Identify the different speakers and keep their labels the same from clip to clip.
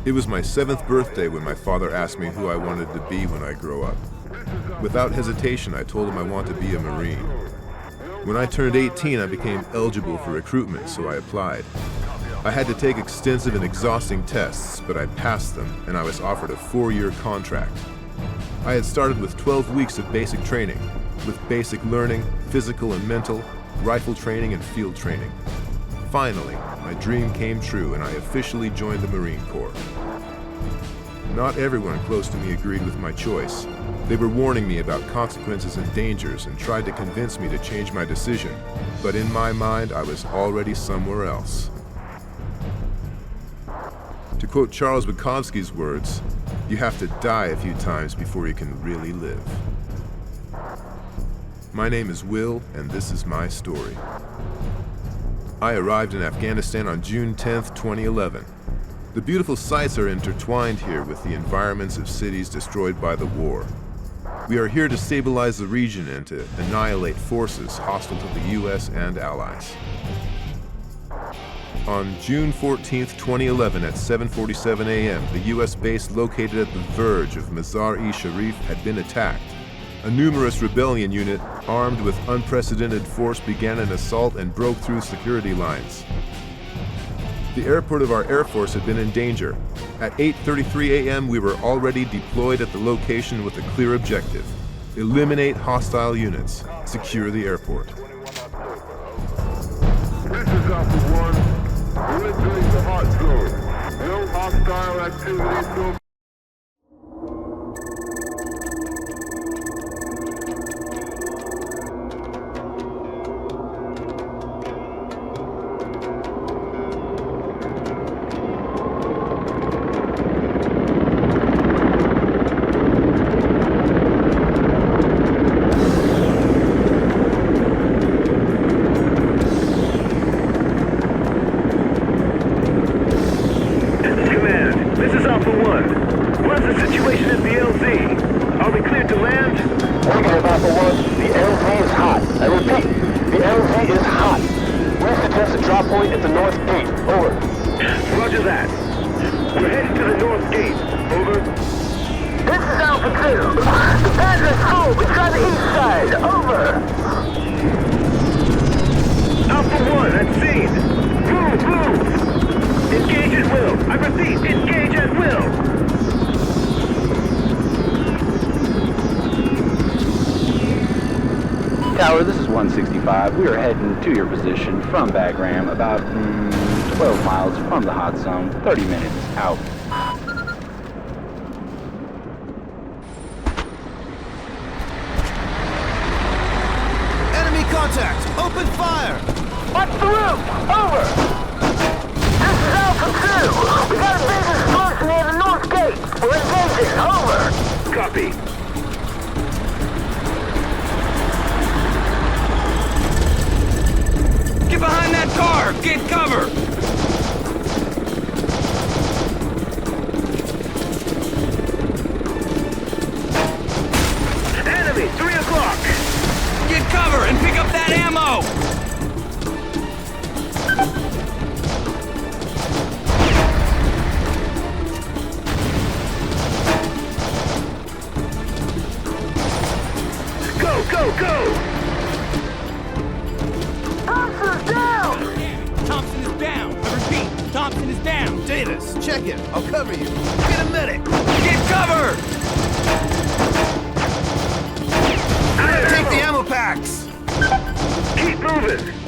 Speaker 1: It was my 7th birthday when my father asked me who I wanted to be when I grow up. Without hesitation, I told him I want to be a Marine. When I turned 18, I became eligible for recruitment, so I applied. I had to take extensive and exhausting tests, but I passed them, and I was offered a 4-year contract. I had started with 12 weeks of basic training, with basic learning, physical and mental, rifle training, and field training. Finally, my dream came true, and I officially joined the Marine Corps. Not everyone close to me agreed with my choice. They were warning me about consequences and dangers and tried to convince me to change my decision, but in my mind, I was already somewhere else. To quote Charles Bukowski's words, you have to die a few times before you can really live. My name is Will, and this is my story. I arrived in Afghanistan on June 10th, 2011. The beautiful sights are intertwined here with the environments of cities destroyed by the war. We are here to stabilize the region and to annihilate forces hostile to the US and allies. On June 14th, 2011 at 7:47 a.m., the US base located at the verge of Mazar-e-Sharif had been attacked. A numerous rebellion unit, armed with unprecedented force, began an assault and broke through security lines. The airport of our Air Force had been in danger. At 8:33 a.m., we were already deployed at the location with a clear objective: eliminate hostile units, secure the airport.
Speaker 2: This is Alpha 1. We're entering the hot zone. No hostile activity so
Speaker 3: Tower, this is 165. We are heading to your position from Bagram, about 12 miles from the hot zone. 30 minutes out.
Speaker 4: Enemy contact! Open fire!
Speaker 5: What's the roof? Over! This is Alpha 2! We got a big explosion near the north gate! We're engaging! Over!
Speaker 2: copy.
Speaker 6: Get behind that car! Get cover!
Speaker 2: Enemy, 3 o'clock!
Speaker 6: Get cover and pick up that ammo!
Speaker 2: Go, go, go!
Speaker 6: Thompson is down! I repeat, Thompson is down!
Speaker 4: Davis, check it. I'll cover you. Get a medic.
Speaker 6: Get cover!
Speaker 4: Take the ammo packs.
Speaker 2: Keep moving!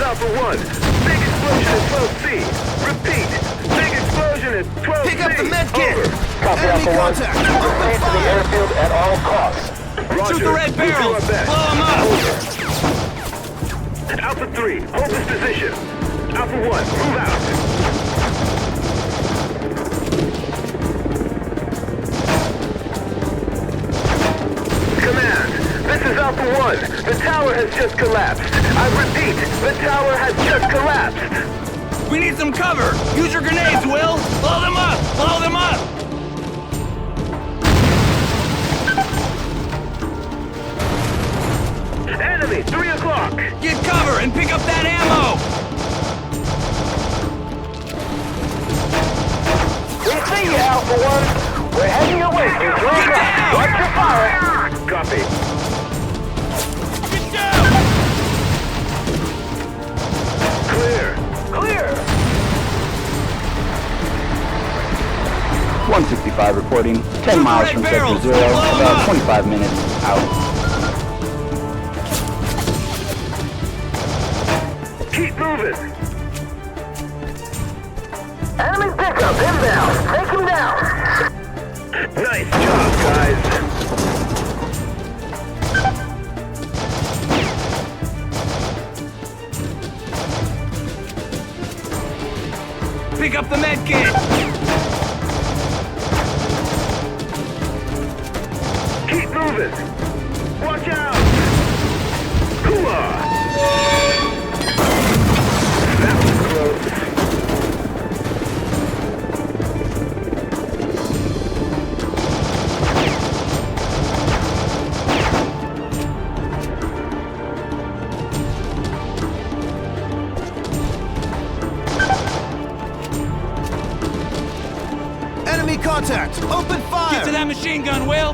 Speaker 2: Alpha 1, big explosion at 12C. Repeat, big explosion at 12C.
Speaker 4: Pick up the med kit.
Speaker 5: Copy,
Speaker 4: Enemy
Speaker 5: Alpha 1.
Speaker 4: contact.
Speaker 5: Proceed
Speaker 4: Open
Speaker 5: to the
Speaker 4: fire.
Speaker 5: airfield at all costs.
Speaker 2: Roger.
Speaker 6: Shoot the red
Speaker 2: We'll do
Speaker 6: barrels!
Speaker 2: our best.
Speaker 6: Blow them up!
Speaker 2: Alpha 3, hold this position. Alpha 1, move out. Command, this is
Speaker 5: Alpha 1. The tower has just collapsed. I repeat, the tower has just collapsed.
Speaker 6: We need some cover! Use your grenades, Will! Blow them up! Blow them up!
Speaker 5: Enemy, 3 o'clock.
Speaker 6: Get cover and pick up that ammo!
Speaker 5: We see you, Alpha 1. We're heading your way to 3
Speaker 6: Get
Speaker 5: o'clock.
Speaker 6: down!
Speaker 5: Watch your fire. Copy.
Speaker 6: Get down!
Speaker 5: Clear. Clear.
Speaker 3: 165 reporting, 10 miles from Sector
Speaker 6: barrels.
Speaker 3: 0,
Speaker 6: Blow 'em
Speaker 3: about
Speaker 6: up.
Speaker 3: 25 minutes out.
Speaker 5: Keep moving. Enemy pickup inbound. Take him down. Nice job, guys.
Speaker 6: Pick up the med kit!
Speaker 5: Keep moving. Watch out. Hooah. That was close.
Speaker 4: Enemy contact! Open fire!
Speaker 6: Get to that machine gun, Will!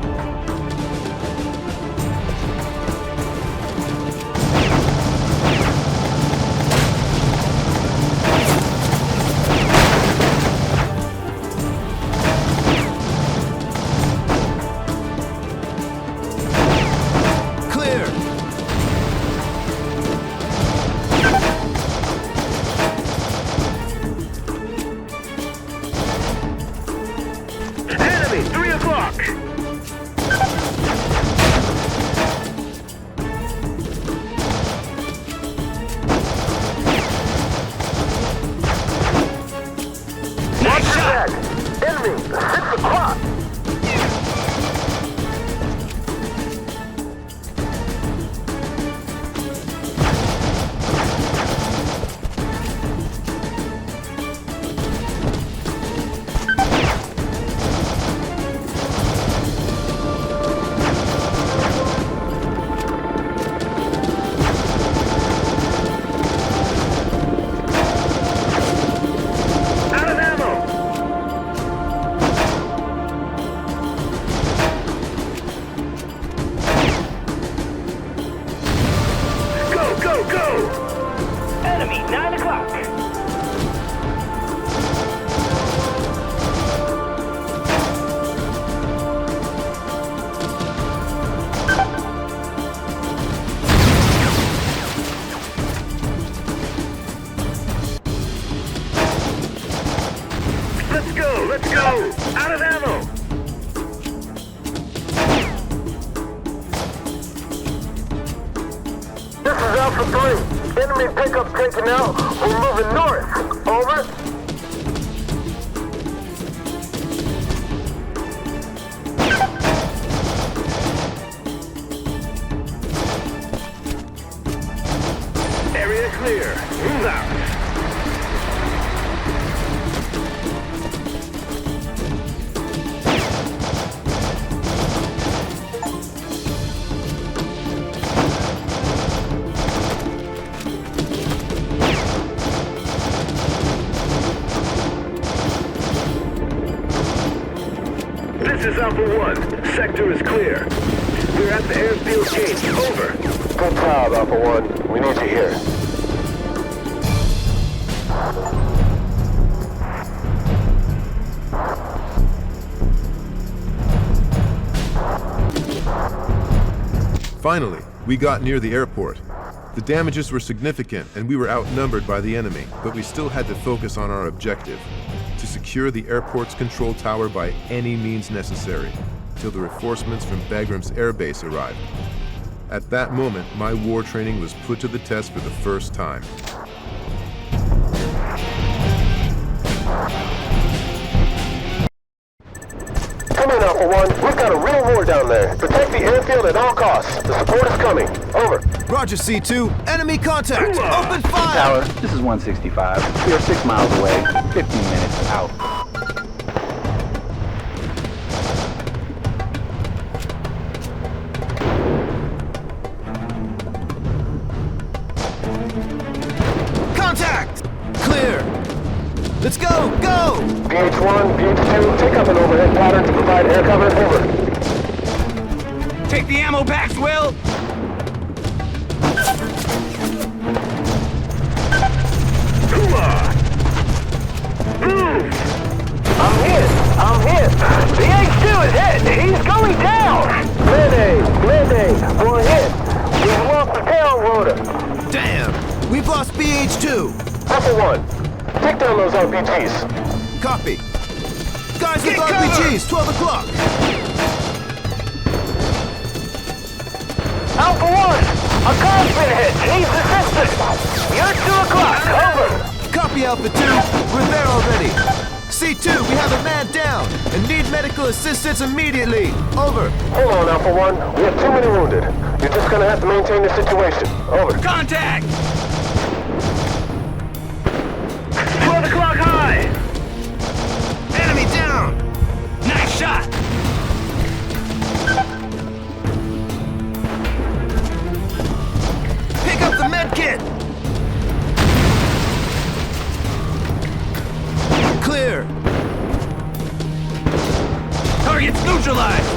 Speaker 4: Clear!
Speaker 5: Enemy, 3 o'clock.
Speaker 6: Nice shot!
Speaker 5: Enemy, 6 o'clock. Out of ammo. Go, go, go! Enemy, 9 o'clock. Let's go, let's go! Out of ammo! This is Alpha 3. Enemy pickup taken out. We're moving north. Over. Area clear. Move out. This is Alpha 1. Sector is clear. We're at the airfield gate. Over. Good job, Alpha 1. We need you here.
Speaker 1: Finally, we got near the airport. The damages were significant and we were outnumbered by the enemy, but we still had to focus on our objective, to secure the airport's control tower by any means necessary, till the reinforcements from Bagram's airbase arrived. At that moment, my war training was put to the test for the first time.
Speaker 5: Come in, Alpha 1. We've got
Speaker 2: got a real war down there. Protect the airfield at all costs. The support is coming. Over.
Speaker 4: Roger, C2. Enemy contact. Open fire.
Speaker 3: Tower, this is 165. We are 6 miles away. 15 minutes out.
Speaker 4: Contact. Clear. Let's go. Go.
Speaker 2: PH1, PH2, take up an overhead pattern to provide air cover. Over.
Speaker 6: Take the ammo packs, Will!
Speaker 5: I'm hit. The H2 is hit. He's going down. Mayday. We're hit. We've lost the tail rotor.
Speaker 4: Damn. We've lost BH2.
Speaker 2: Alpha 1, take down those RPGs.
Speaker 4: Copy. Guys with
Speaker 6: Get cover.
Speaker 4: RPGs. 12 o'clock.
Speaker 5: Alpha 1, a car's been hit. Needs assistance. You're 2 o'clock. Over.
Speaker 4: Copy, Alpha 2. We're there already. C2, we have a man down and need medical assistance immediately. Over.
Speaker 2: Hold on, Alpha 1. We have too many wounded. You're just gonna have to maintain the situation. Over.
Speaker 6: Contact!
Speaker 5: 12 o'clock high.
Speaker 4: Enemy down.
Speaker 6: Nice shot!
Speaker 4: Pick up the med kit. Clear.
Speaker 6: Target's neutralized!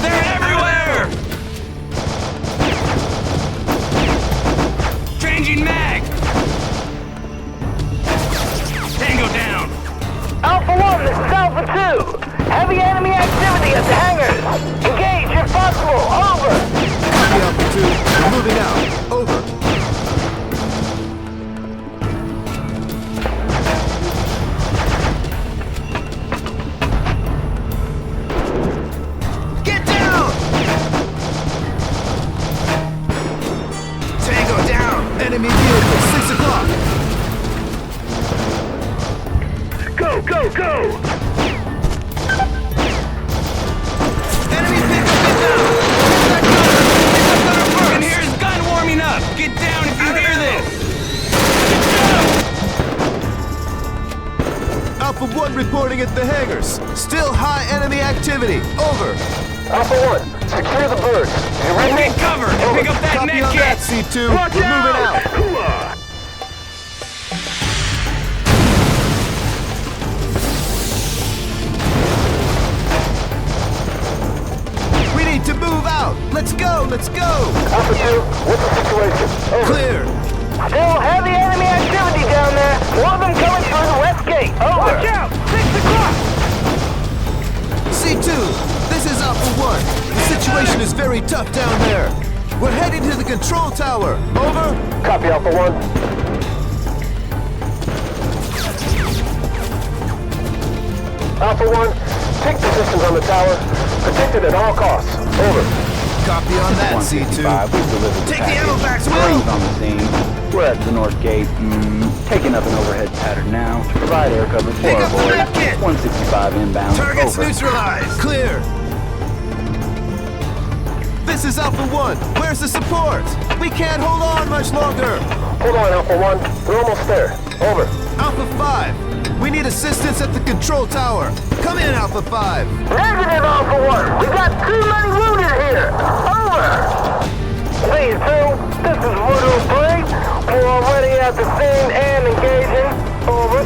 Speaker 6: They're everywhere! Changing mag! Tango down!
Speaker 5: Alpha 1, this is Alpha 2. Heavy enemy activity at the hangars. Engage if possible. Over.
Speaker 4: Copy, Alpha 2. We're moving out. Over. Get down! Tango down! Enemy vehicle, 6 o'clock!
Speaker 5: Go.
Speaker 4: Enemy pickup, get down! Get that gunner! Get that gunner
Speaker 6: I can
Speaker 4: first!
Speaker 6: hear his gun warming up! Get down if you hear this!
Speaker 4: Alpha 1 reporting at the hangars. Still high enemy activity. Over.
Speaker 2: Alpha 1, secure the birds. You ready?
Speaker 6: Get cover and pick up that
Speaker 4: Copy
Speaker 6: med
Speaker 4: on that,
Speaker 6: kit!
Speaker 4: C2. We're moving out. We need to move out. Let's go.
Speaker 2: Alpha 2, what's the situation? Over.
Speaker 4: Clear.
Speaker 5: Still heavy enemy activity down there. One of them coming through the west gate. Over. Watch out. 6 o'clock.
Speaker 4: C2, this is Alpha 1. The situation is very tough down there. We're heading to the control tower. Over.
Speaker 2: Copy, Alpha 1. Alpha 1, take positions on the tower. Protect it at all costs. Over.
Speaker 4: Copy on that, C2.
Speaker 3: 165, we've delivered
Speaker 4: Take the
Speaker 3: package.
Speaker 4: ammo packs, Will.
Speaker 3: Marines on the scene. We're at the north gate. Taking up an overhead pattern now to provide air cover for
Speaker 4: Pick
Speaker 3: our
Speaker 4: up the
Speaker 3: boys.
Speaker 4: med kit.
Speaker 3: 165 inbound.
Speaker 4: Targets
Speaker 3: Over.
Speaker 4: neutralized. Clear. This is Alpha 1. Where's the support? We can't hold on much longer.
Speaker 2: Hold on, Alpha 1. We're almost there. Over.
Speaker 4: Alpha 5. We need assistance at the control tower. Come in, Alpha 5.
Speaker 5: Negative, Alpha 1. We got too many wounded here. Over. Please, 2. This is Voodoo 3. We're already at the scene and engaging. Over.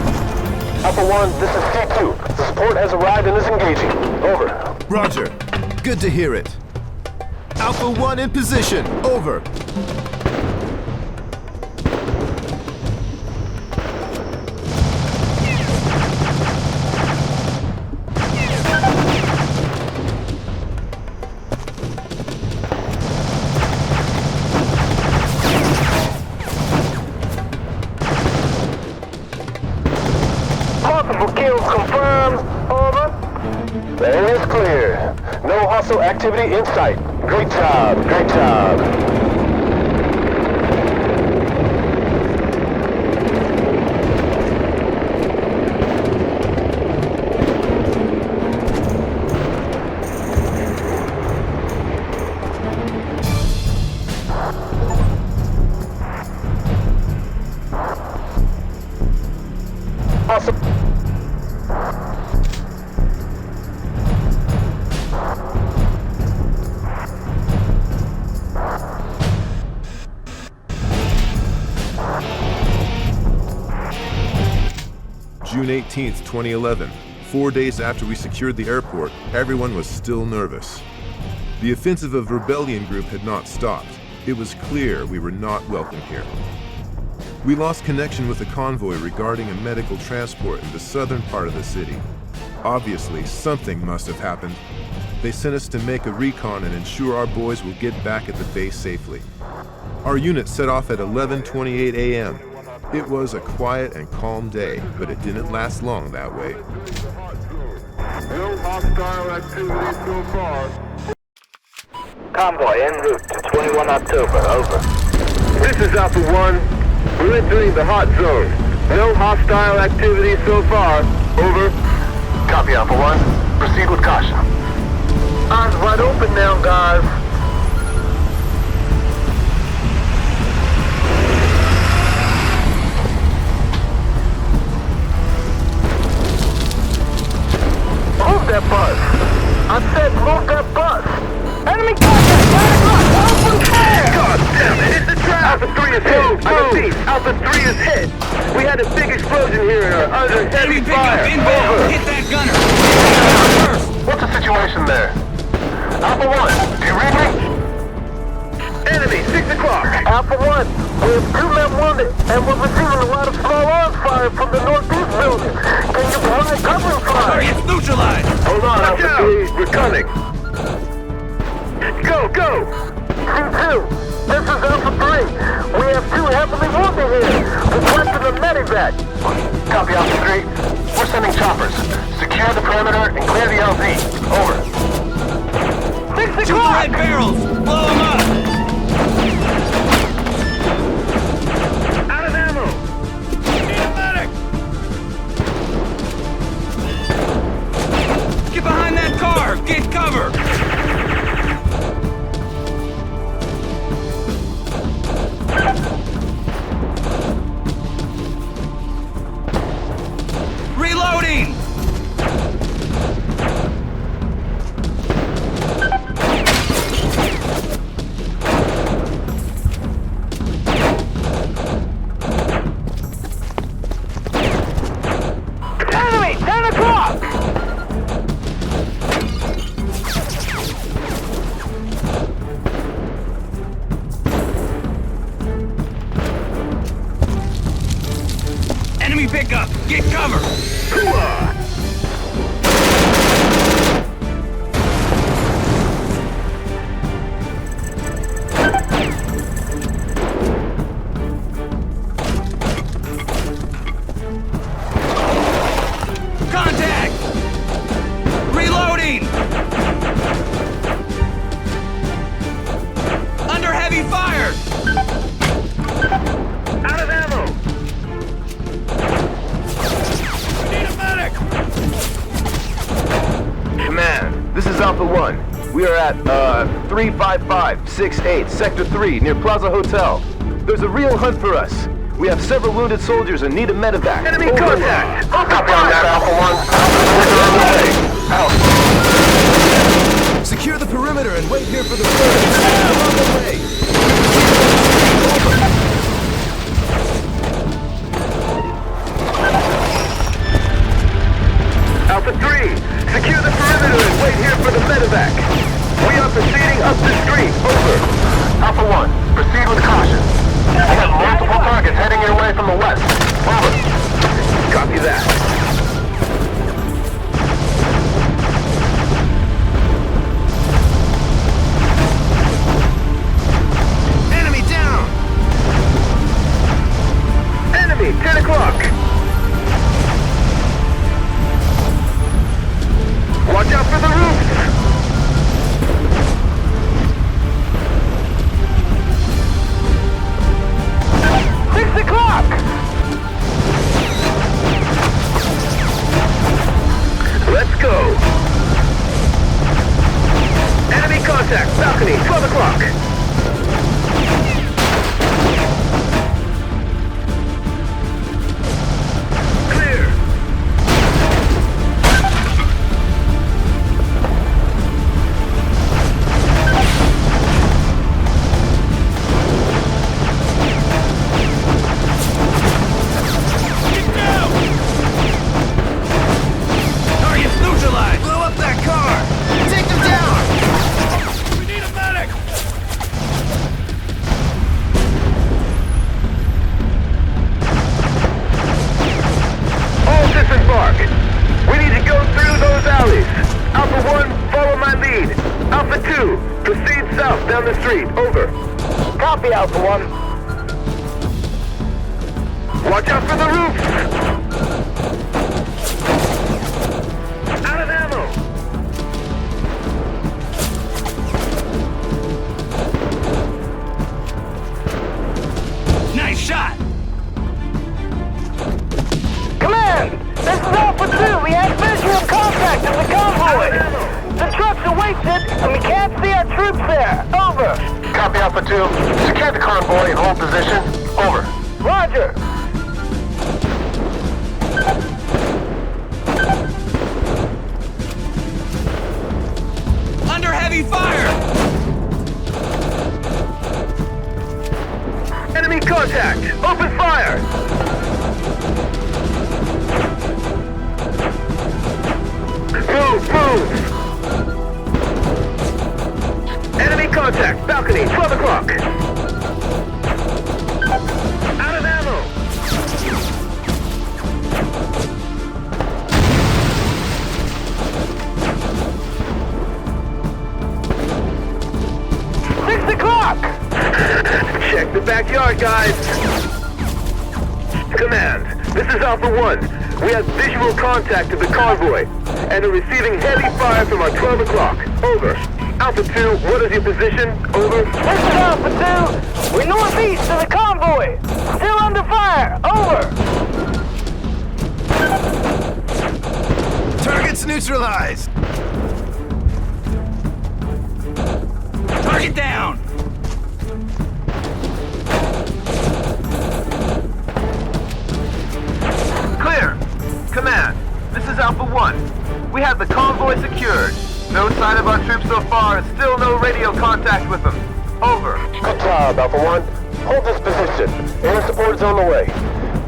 Speaker 2: Alpha 1, this is C2. The support has arrived and is engaging. Over.
Speaker 4: Roger. Good to hear it. Alpha 1 in position. Over.
Speaker 5: Multiple kills confirmed. Over.
Speaker 2: The area is clear. No hostile activity in sight. Great job.
Speaker 1: June 18th, 2011, 4 days after we secured the airport, everyone was still nervous. The offensive of rebellion group had not stopped. It was clear we were not welcome here. We lost connection with the convoy regarding a medical transport in the southern part of the city. Obviously, something must have happened. They sent us to make a recon and ensure our boys will get back at the base safely. Our unit set off at 11:28 a.m. It was a quiet and calm day, but it didn't last long that way.
Speaker 2: No hostile activity so far.
Speaker 5: Convoy en route to 21 October, over.
Speaker 2: This is Alpha 1. We're entering the hot zone. No hostile activity so far. Over.
Speaker 5: Copy, Alpha 1. Proceed with caution. Eyes wide open now, guys. Move that bus. I said move that bus. Enemy contact! 9 o'clock! Open fire!
Speaker 2: God damn it! It's the trap! Alpha 3 is hit! I repeat, Alpha 3 is hit! We had a big explosion here and are under heavy
Speaker 6: Enemy
Speaker 2: fire!
Speaker 6: pickup inbound!
Speaker 2: Over.
Speaker 6: Hit that gunner! Hit that gunner first!
Speaker 5: What's the situation there? Alpha 1, do you read me?
Speaker 2: Enemy, 6 o'clock!
Speaker 5: Alpha 1, we have 2 men wounded, and we're receiving a lot of small arms fire from the northeast building. Can you provide covering fire?
Speaker 6: Target's neutralized!
Speaker 2: Hold on, Alpha 3, we're coming! Go, go!
Speaker 5: C2, this is Alpha 3. We have 2 heavily wounded here. Requesting a medevac. Copy, Alpha 3. We're sending choppers. Secure the perimeter and clear the LZ. Over. 6
Speaker 6: Shoot the red barrels! Blow them up!
Speaker 2: Out of ammo!
Speaker 6: Need a medic! Get behind that car! Get cover! Reloading!
Speaker 5: Enemy, 10 o'clock!
Speaker 6: Enemy pickup! Get cover! Contact! Reloading! Under heavy fire!
Speaker 2: Out of ammo!
Speaker 6: Need a medic!
Speaker 4: Command, this is Alpha 1. We are at 35568, Sector 3, near Plaza Hotel. There's a real hunt for us. We have several wounded soldiers and need a medevac.
Speaker 2: Enemy
Speaker 4: Over.
Speaker 2: contact!
Speaker 5: Copy on that, Alpha 1.
Speaker 4: Secure the perimeter and wait here for the birds. I'm on the way.
Speaker 2: Alpha 3, secure the perimeter and wait here for the medevac. We are proceeding up the street. Over.
Speaker 5: Alpha 1, proceed with caution. We have multiple targets heading your way from the west. Over.
Speaker 2: Copy that.
Speaker 4: Enemy down.
Speaker 2: Enemy, 10 o'clock. Watch out for the roofs.
Speaker 5: 6 o'clock!
Speaker 2: Let's go. Enemy contact, balcony, 12 o'clock. Clear.
Speaker 6: Get down!
Speaker 2: south down the street. Over.
Speaker 5: Copy, Alpha 1.
Speaker 2: Watch out for the roofs. Out of ammo.
Speaker 6: Nice shot!
Speaker 5: Command! This is Alpha 2. We have visual contact of the convoy. The trucks are wasted, and we can't see our troops there. Over.
Speaker 2: Copy, Alpha 2. Secure the convoy and hold position. Over.
Speaker 5: Roger.
Speaker 6: Under heavy fire!
Speaker 2: Enemy contact. Open fire. Move, move. Enemy contact. Balcony. 12 o'clock. Out of ammo. Check the backyard, guys. Command, this is Alpha 1. We have visual contact of the convoy and are receiving heavy fire from our 12 o'clock. Over. Alpha 2, what is your position? Over.
Speaker 5: This is Alpha 2. We're northeast of the convoy. Still under fire. Over.
Speaker 4: Targets neutralized.
Speaker 6: Target down!
Speaker 4: Clear. Command, this is Alpha 1. We have the convoy secured. No sign of our troops so far and still no radio contact with them. Over.
Speaker 2: Good job, Alpha 1. Hold this position. Air support is on the way.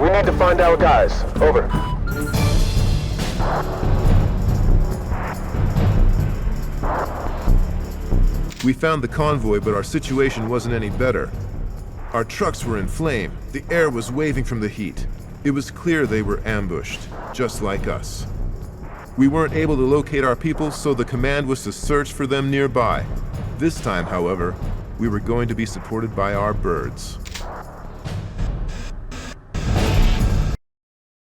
Speaker 2: We need to find our guys. Over.
Speaker 1: We found the convoy, but our situation wasn't any better. Our trucks were in flame. The air was waving from the heat. It was clear they were ambushed, just like us. We weren't able to locate our people, so the command was to search for them nearby. This time, however, we were going to be supported by our birds.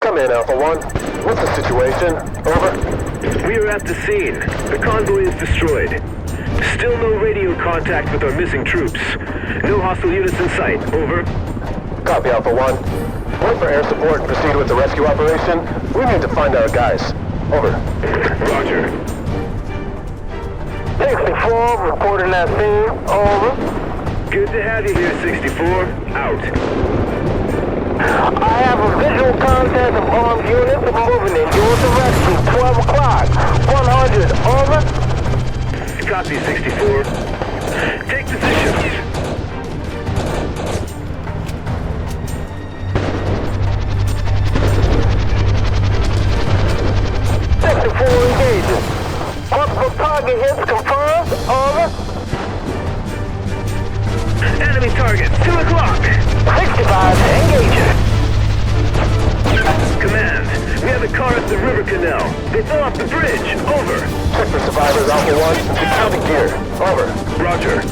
Speaker 2: Come in, Alpha 1. What's the situation? Over.
Speaker 7: We are at the scene. The convoy is destroyed. Still no radio contact with our missing troops. No hostile units in sight. Over.
Speaker 2: Copy, Alpha 1. Wait for air support and proceed with the rescue operation. We need to find our guys. Over.
Speaker 7: Roger.
Speaker 5: 64, reporting that scene. Over.
Speaker 7: Good to have you here, 64. Out.
Speaker 5: I have a visual contact of armed units moving in your direction. 12 o'clock. 100. Over.
Speaker 7: Copy, 64. Take positions.
Speaker 5: Engaging. Multiple target hits confirmed. Over.
Speaker 7: Enemy target, 2 o'clock.
Speaker 5: 65 engaging.
Speaker 7: Command, we have a car at the river canal. They fell off the bridge. Over.
Speaker 2: Check for survivors, Alpha 1, and secure the gear. Over.
Speaker 7: Roger.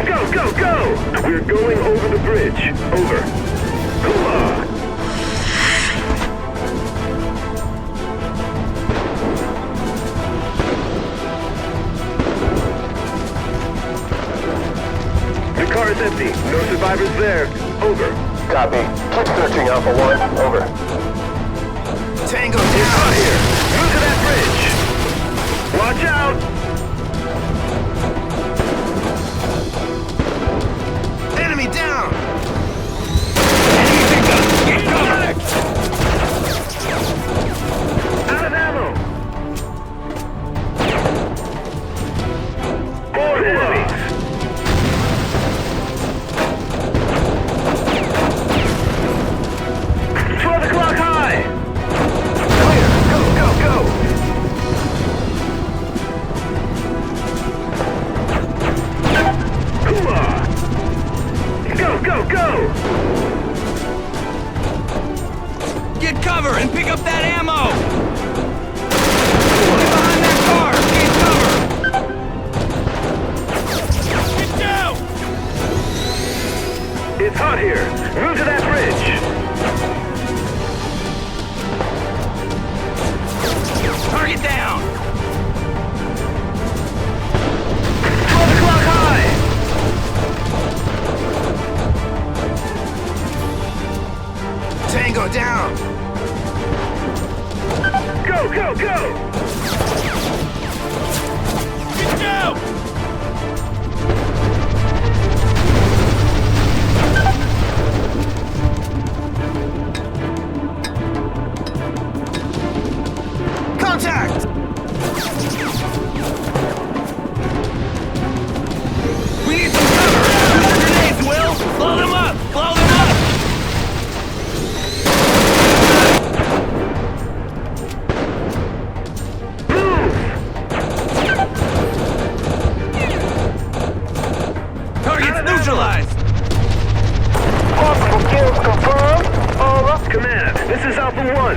Speaker 7: Go, go, go! We're going over the bridge. Over. Hoorah! The car is empty. No survivors there. Over.
Speaker 2: Copy. Keep searching, Alpha 1. Over.
Speaker 4: Tango
Speaker 7: It's
Speaker 4: down.
Speaker 7: out here. Move to that bridge. Watch out!
Speaker 4: Enemy down.
Speaker 6: Enemy pickup! Get covered!
Speaker 7: Out of ammo! More enemies!
Speaker 6: Get down! Contact! We need some cover! Use your grenades, Will! Blow them up! Blow them up! Target's neutralized!
Speaker 5: Possible kills confirmed. Over.
Speaker 2: Command, this is Alpha 1.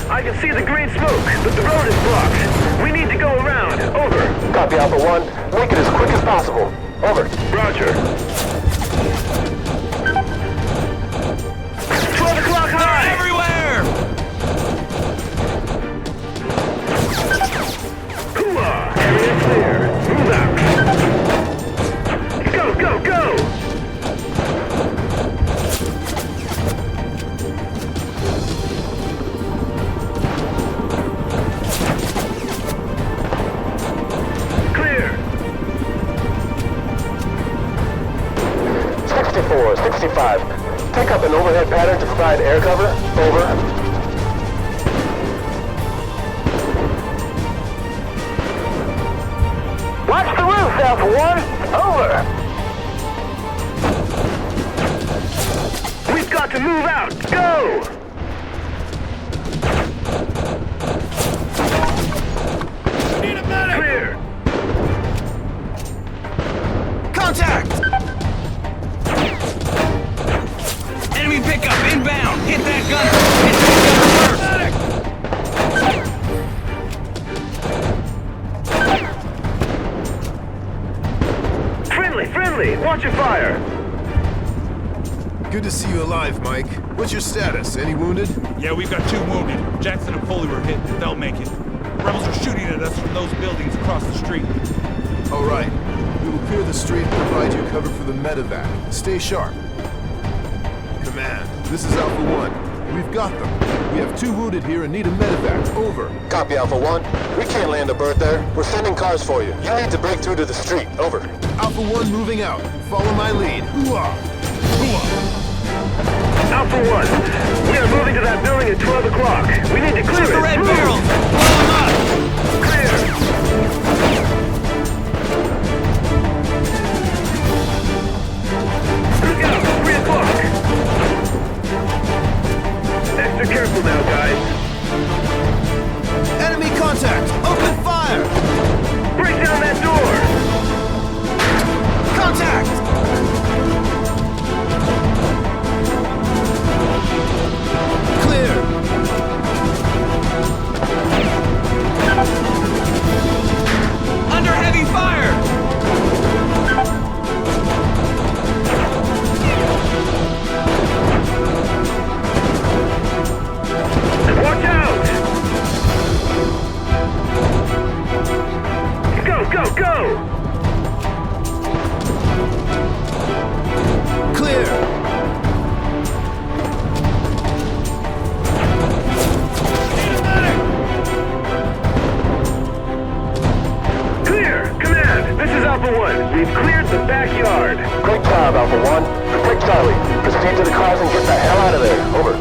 Speaker 2: I can see the green smoke, but the road is blocked. We need to go around. Over.
Speaker 5: Copy Alpha 1. Make it as quick as possible. Over.
Speaker 2: Roger. 12 o'clock
Speaker 6: They're
Speaker 2: high!
Speaker 6: everywhere!
Speaker 2: Hooah! Area clear. Move out. Go, go, go! Clear.
Speaker 5: 64, 65. Take up an overhead pattern to provide air cover. Over. Watch the roof, Alpha 1. Over.
Speaker 2: We've got to move out. Go!
Speaker 6: Need a medic!
Speaker 2: Clear.
Speaker 6: Contact! Enemy pickup inbound! Hit that gun! Hit that gun first!
Speaker 2: Friendly, friendly. Watch your fire.
Speaker 1: Good to see you alive, Mike. What's your status? Any wounded?
Speaker 6: Yeah, we've got 2 wounded. Jackson and Foley were hit. They'll make it. Rebels are shooting at us from those buildings across the street.
Speaker 1: All right. We will clear the street and provide you cover for the medevac. Stay sharp. Command, this is Alpha 1. We've got them. We have 2 wounded here and need a medevac. Over.
Speaker 5: Copy Alpha 1. We can't land a bird there. We're sending cars for you. You need to break through to the street. Over.
Speaker 1: Alpha 1 moving out. Follow my lead. Hooah!
Speaker 2: Alpha 1, we are moving to that building at 12 o'clock. We need to clear
Speaker 6: Shoot
Speaker 2: it.
Speaker 6: the red
Speaker 2: Move.
Speaker 6: barrels! Blow them up!
Speaker 2: Clear. Look out, 3 o'clock. Extra careful now, guys.
Speaker 1: Enemy contact! Open fire!
Speaker 2: Break down that door.
Speaker 6: Contact!
Speaker 1: Clear!
Speaker 6: Under heavy fire!
Speaker 2: Watch out! Go, go, go!
Speaker 1: Clear!
Speaker 2: Clear! Command, this is Alpha 1. We've cleared the backyard.
Speaker 5: Great job, Alpha 1. Take Charlie. Proceed to the cars and get the hell out of there. Over.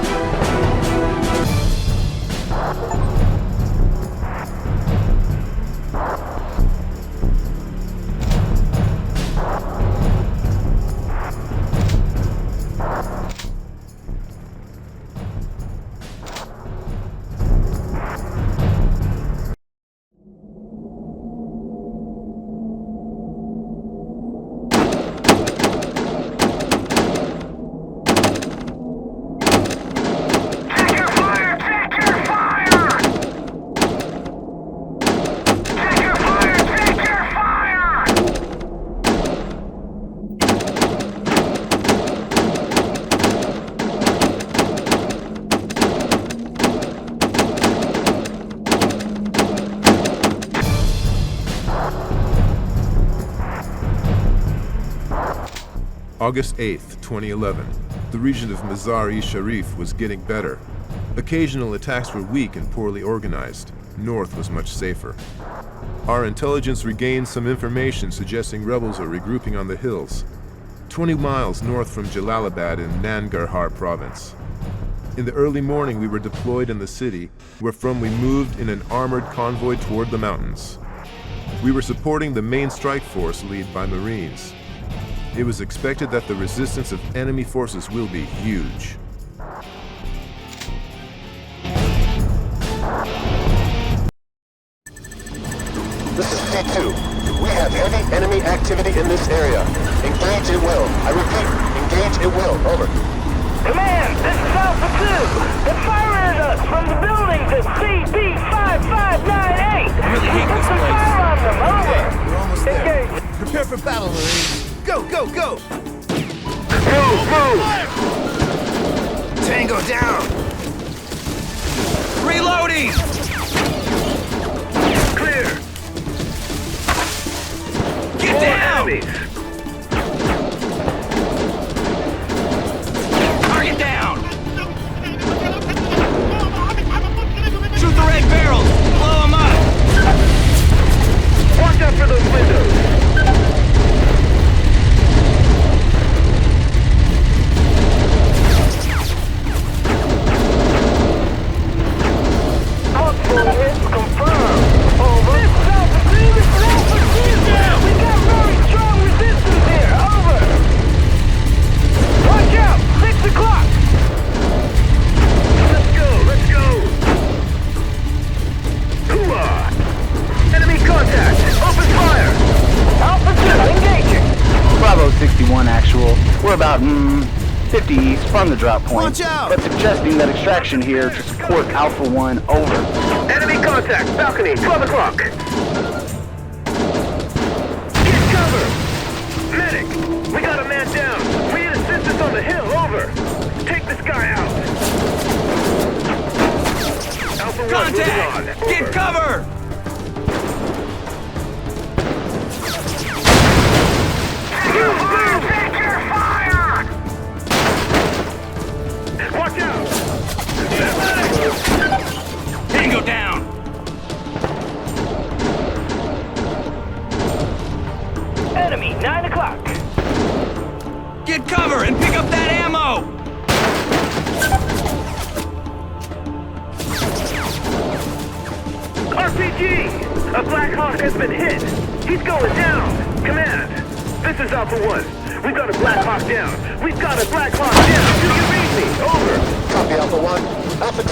Speaker 1: August 8th, 2011. The region of Mazar-e Sharif was getting better. Occasional attacks were weak and poorly organized. North was much safer. Our intelligence regained some information suggesting rebels are regrouping on the hills, 20 miles north from Jalalabad in Nangarhar province. In the early morning, we were deployed in the city, wherefrom we moved in an armored convoy toward the mountains. We were supporting the main strike force led by Marines. It was expected that the resistance of enemy forces will be huge.
Speaker 8: This is P2. We have heavy enemy activity in this area. Engage at will. I repeat, engage at will. Over.
Speaker 5: Command, this is Alpha 2. They're firing at us from the buildings at CB5598.
Speaker 6: really hate
Speaker 5: Put
Speaker 6: this
Speaker 5: some
Speaker 6: place.
Speaker 5: fire on them. Over.
Speaker 9: We're almost there.
Speaker 5: Engage.
Speaker 9: Prepare for battle, Marines. Go, go, go!
Speaker 2: Move, move!
Speaker 9: Tango down!
Speaker 6: Reloading!
Speaker 2: Clear!
Speaker 6: Get
Speaker 2: More
Speaker 6: down!
Speaker 2: enemies!
Speaker 6: Target down! Shoot the red barrels! Blow them up!
Speaker 2: Watch out for those windows!
Speaker 5: Multiple hits confirmed. Over. This is Alpha 2. This is Alpha 2. We got very strong resistance here. Over. Watch out. 6 o'clock.
Speaker 2: Let's go, let's go! Hooah! Enemy contact! Open fire!
Speaker 5: Alpha 2 engaging.
Speaker 3: Bravo 61 actual. We're about, 50 east from the drop point.
Speaker 9: Watch out!
Speaker 3: But suggesting that extraction here to support Alpha 1 over.
Speaker 2: Enemy contact! Balcony, 12 o'clock! Get cover! Medic! We got a man down! We need assistance on the hill, over! Take this guy out! Alpha 1, moving on.
Speaker 6: Contact! Get
Speaker 2: Over.
Speaker 6: cover!
Speaker 5: Take your fire.
Speaker 2: Watch out!
Speaker 6: Tango down!
Speaker 5: Enemy, 9 o'clock.
Speaker 6: Get cover and pick up that ammo!
Speaker 2: RPG! A Black Hawk has been hit! He's going down! Command! This is Alpha 1. We've got a Black Hawk down! We've got a Black Hawk down! Do you read me? Over!
Speaker 8: Copy Alpha 1. Alpha 2,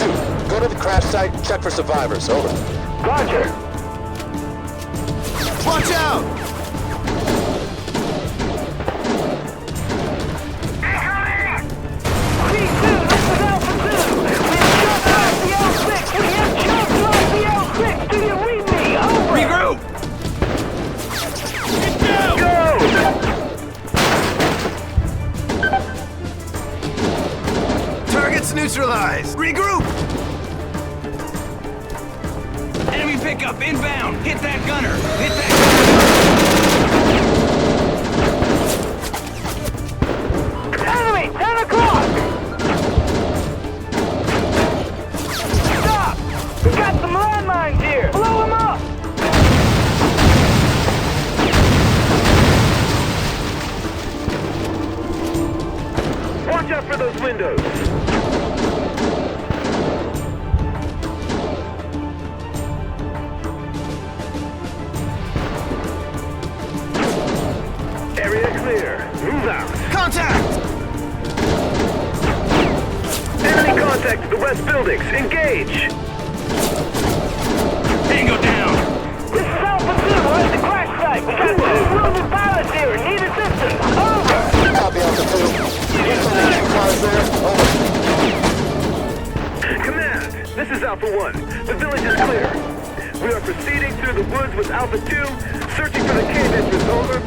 Speaker 8: go to the crash site, check for survivors. Over.
Speaker 5: Roger.
Speaker 9: Watch out!
Speaker 5: P2, this is Alpha 2. We have just lost the L6. We have just lost the L6. Do you read me? Over.
Speaker 6: Regroup!
Speaker 2: Go!
Speaker 9: Targets neutralized! Regroup!
Speaker 6: Enemy pickup inbound! Hit that gunner! Hit that
Speaker 5: Enemy, 10 o'clock. Stop. We got some landmines here. Blow them up.
Speaker 2: Watch out for those windows! Area clear. Move out.
Speaker 9: Contact!
Speaker 2: Enemy contact to the west buildings. Engage!
Speaker 6: Tango down!
Speaker 5: This is Alpha 2. We're at the crash site. We got 2 wounded pilots here. Need assistance. Over.
Speaker 8: Copy Alpha 2. You sending 2 cars there? Over.
Speaker 2: Command! This is Alpha 1. The village is clear. We are proceeding through the woods with Alpha 2, searching for the cave entrance. Over.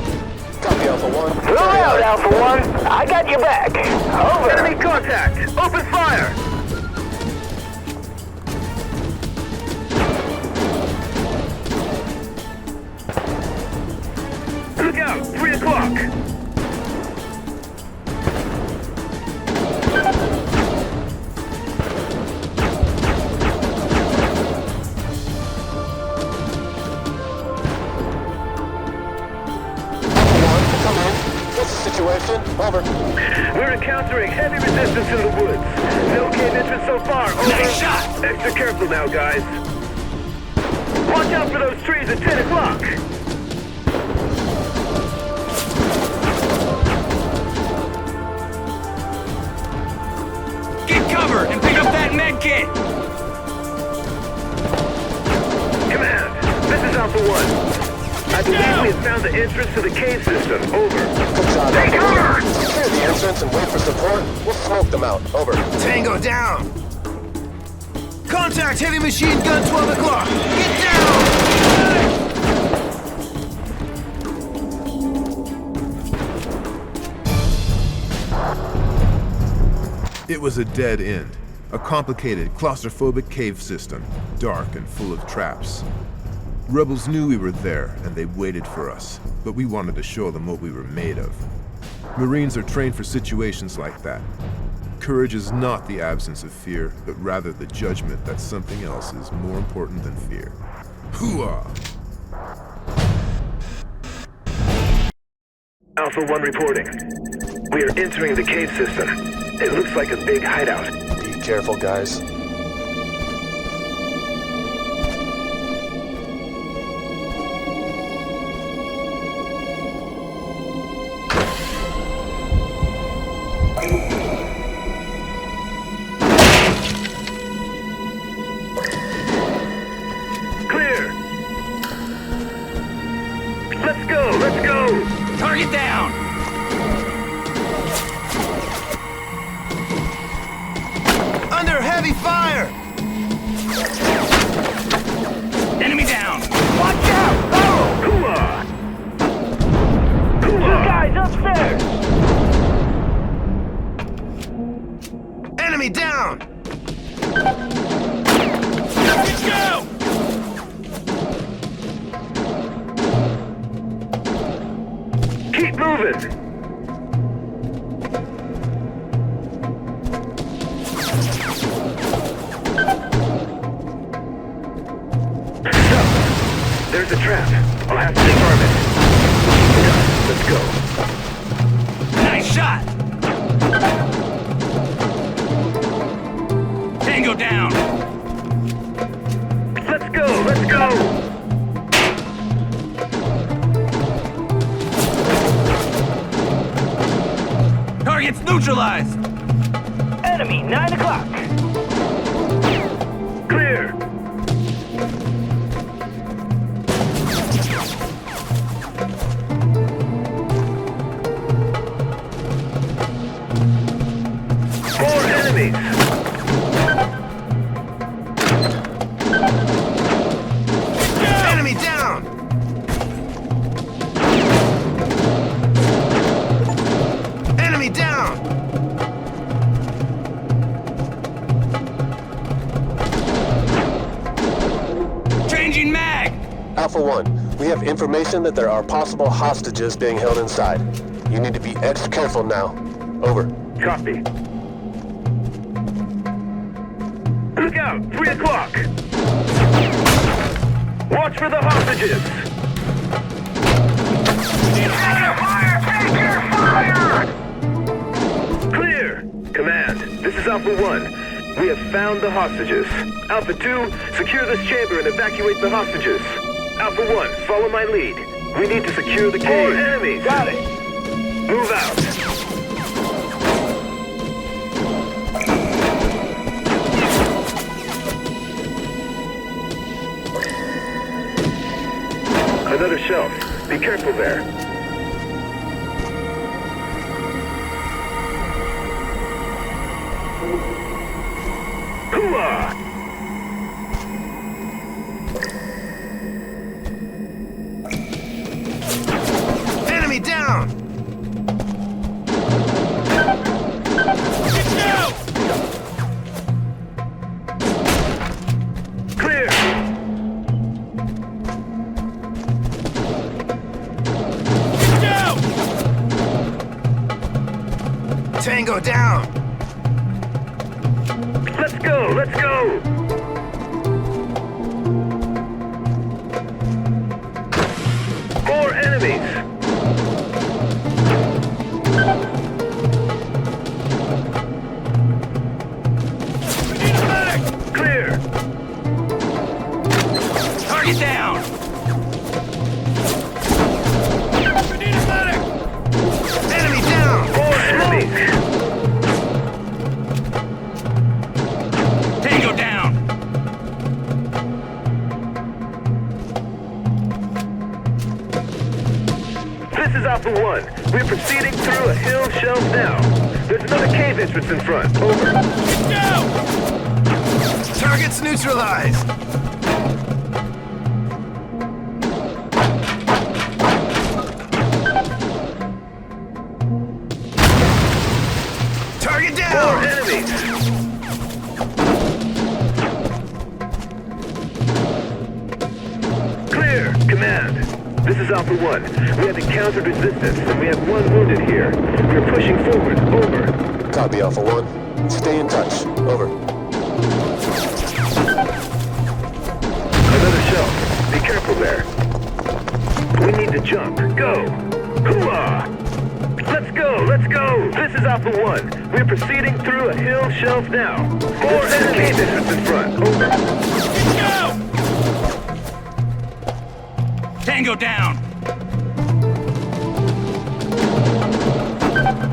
Speaker 8: Copy Alpha 1.
Speaker 5: Move out, Alpha 1. I got your back. Over.
Speaker 2: Enemy contact! Open fire! Look out! 3 o'clock!
Speaker 8: situation? Over.
Speaker 2: We're encountering heavy resistance in the woods. No cave entrance so far. Over.
Speaker 6: Nice shot!
Speaker 2: Extra careful now, guys. Watch out for those trees at 10 o'clock.
Speaker 6: Get cover and pick up that med kit!
Speaker 2: Command, this is Alpha 1. I believe we have found the entrance to the cave system. Over.
Speaker 8: Good job, Alpha 1. Secure the entrance and wait for support. We'll smoke them out. Over.
Speaker 9: Tango down! Contact heavy machine gun 12 o'clock! Get down!
Speaker 1: It was a dead end. A complicated, claustrophobic cave system, dark and full of traps. Rebels knew we were there, and they waited for us, but we wanted to show them what we were made of. Marines are trained for situations like that. Courage is not the absence of fear, but rather the judgment that something else is more important than fear. Hooah!
Speaker 2: Alpha 1 reporting. We are entering the cave system. It looks like a big hideout.
Speaker 8: Be careful, guys.
Speaker 2: Clear. Let's go, let's go.
Speaker 6: Target down!
Speaker 9: Under heavy fire!
Speaker 6: Enemy down!
Speaker 5: Watch out! Oh!
Speaker 2: Hooah!
Speaker 5: Two
Speaker 2: Hooah!
Speaker 5: guys upstairs!
Speaker 9: Enemy down!
Speaker 6: Let's go!
Speaker 2: Keep moving. There's a trap. I'll have to disarm it. Let's go.
Speaker 6: Nice shot! Tango down!
Speaker 2: Let's go, let's go.
Speaker 6: Target's neutralized!
Speaker 5: Enemy, 9 o'clock!
Speaker 2: Clear. More enemies.
Speaker 9: Enemy down! Enemy down!
Speaker 6: Changing mag!
Speaker 8: Alpha 1, we have information that there are possible hostages being held inside. You need to be extra careful now. Over.
Speaker 2: Copy. Look out! 3 o'clock! Watch for the hostages!
Speaker 5: Take your fire! Take your fire!
Speaker 2: Clear! Command, this is Alpha 1. We have found the hostages. Alpha 2, secure this chamber and evacuate the hostages. Alpha 1, follow my lead. We need to secure the cave. More enemies! Got it! Move out! Another shelf. Be careful there. Hooah!
Speaker 9: Enemy down!
Speaker 6: Let's go!
Speaker 2: Clear!
Speaker 6: Let's go!
Speaker 9: Tango down!
Speaker 2: Let's go! Let's go! More enemies!
Speaker 9: We need a medic! Enemy down!
Speaker 2: More enemies!
Speaker 6: Tango down!
Speaker 2: This is Alpha 1. We're proceeding through a hill shelf now. There's another cave entrance in front. Over.
Speaker 9: Go! Targets neutralized! Target
Speaker 2: More
Speaker 9: down!
Speaker 2: enemies! Clear! Command! This is Alpha 1. We have encountered resistance, and we have one wounded here. We're pushing forward. Over.
Speaker 8: Copy, Alpha 1. Stay in touch. Over.
Speaker 2: Another shelf. Be careful there. We need to jump. Go! Hooah! Let's go! Let's go! This is Alpha 1. We're proceeding through a hill shelf now. More enemies in front. Over.
Speaker 6: Go! Tango down!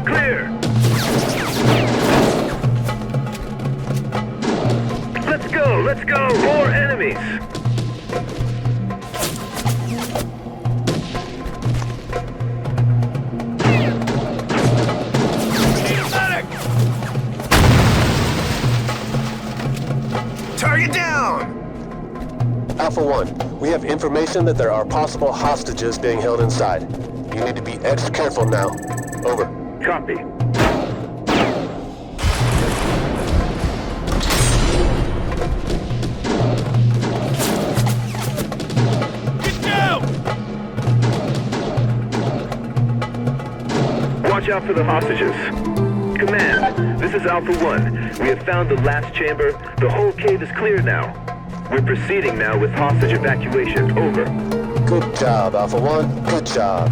Speaker 2: Clear! Let's go! Let's go! More enemies!
Speaker 9: Target down!
Speaker 8: Alpha 1, we have information that there are possible hostages being held inside. You need to be extra careful now. Over.
Speaker 2: Copy.
Speaker 6: Go!
Speaker 2: Watch out for the hostages. Command, this is Alpha 1. We have found the last chamber. The whole cave is clear now. We're proceeding now with hostage evacuation. Over.
Speaker 8: Good job, Alpha 1. Good job.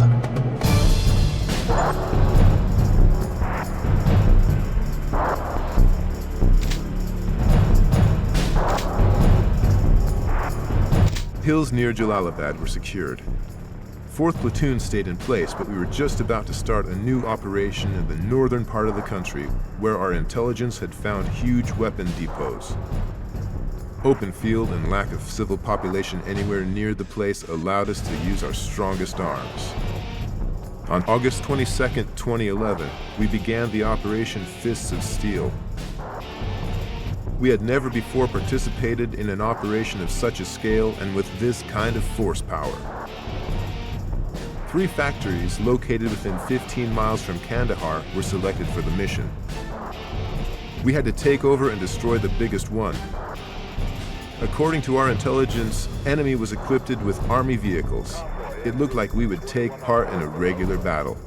Speaker 1: Hills near Jalalabad were secured. 4th Platoon stayed in place, but we were just about to start a new operation in the northern part of the country, where our intelligence had found huge weapon depots. Open field and lack of civil population anywhere near the place allowed us to use our strongest arms. On August 22, 2011, we began the Operation Fists of Steel. We had never before participated in an operation of such a scale and with this kind of force power. 3 factories located within 15 miles from Kandahar were selected for the mission. We had to take over and destroy the biggest one. According to our intelligence, enemy was equipped with army vehicles. It looked like we would take part in a regular battle.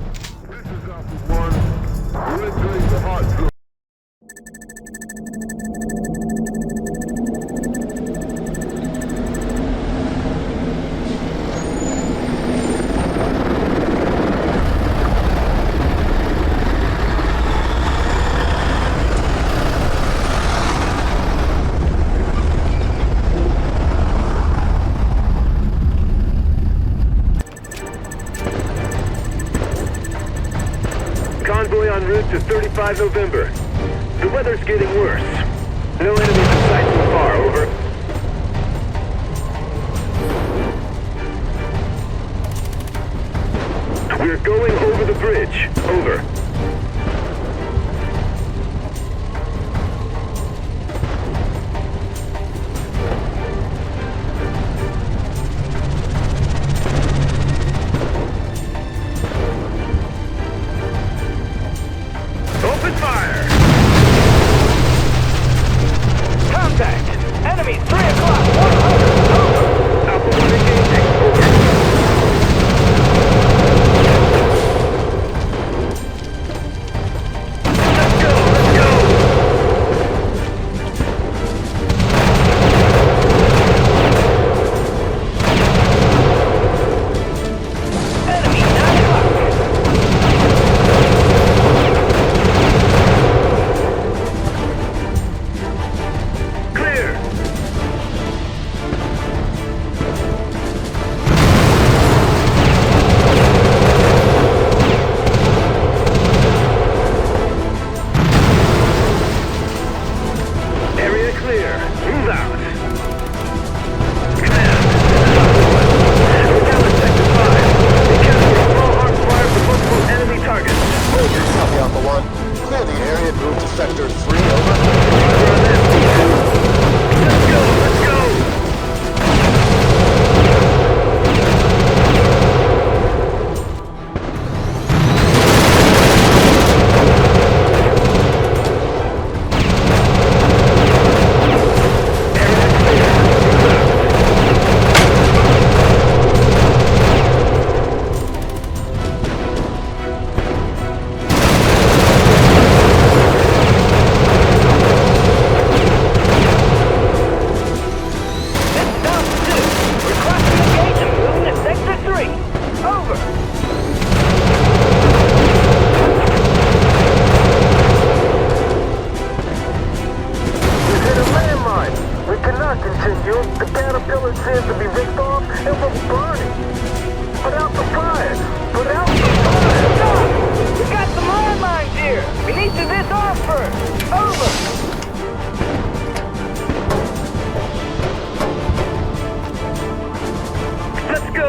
Speaker 2: Convoy en route to 35 November. The weather's getting worse. No enemies in sight so far. Over. We're going over the bridge. Over. Open fire!
Speaker 5: Contact! Enemy 3 o'clock! 100! Over!
Speaker 2: Alpha 1 engaging. Over.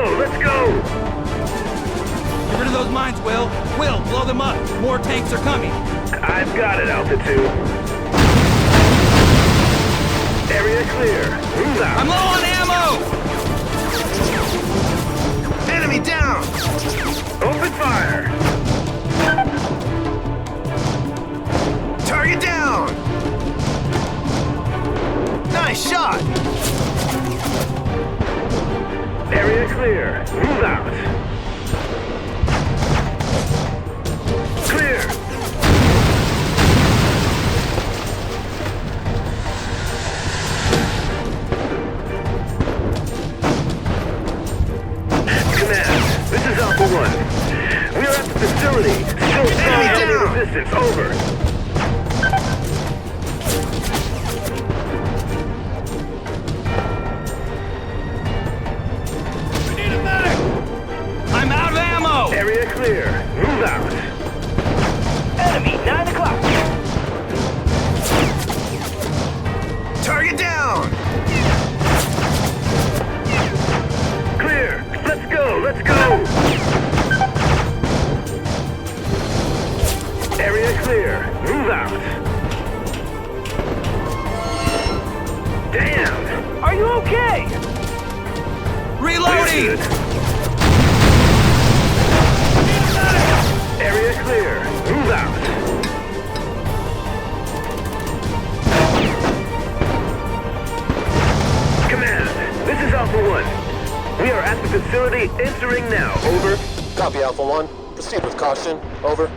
Speaker 2: go, let's go!
Speaker 6: Get rid of those mines, Will. Will, blow them up. More tanks are coming.
Speaker 2: I've got it, Alpha 2. Area clear. Move out.
Speaker 6: I'm low on ammo!
Speaker 9: Enemy down!
Speaker 2: Open fire!
Speaker 9: Target down! Nice shot!
Speaker 2: Area clear. Move out. Clear. Command, this is Alpha 1. We are at the facility. Still strong enemy resistance. Over.
Speaker 6: I'm out of ammo!
Speaker 2: Area clear. Move out.
Speaker 5: Enemy, 9 o'clock.
Speaker 9: Target down!
Speaker 2: Clear. Let's go. Let's go. Area clear. Move out. Damn.
Speaker 5: Are you okay?
Speaker 6: Reloading!
Speaker 2: Good. Area clear. Move out. Command, this is Alpha 1. We are at the facility entering now. Over.
Speaker 8: Copy, Alpha 1. Proceed with caution. Over.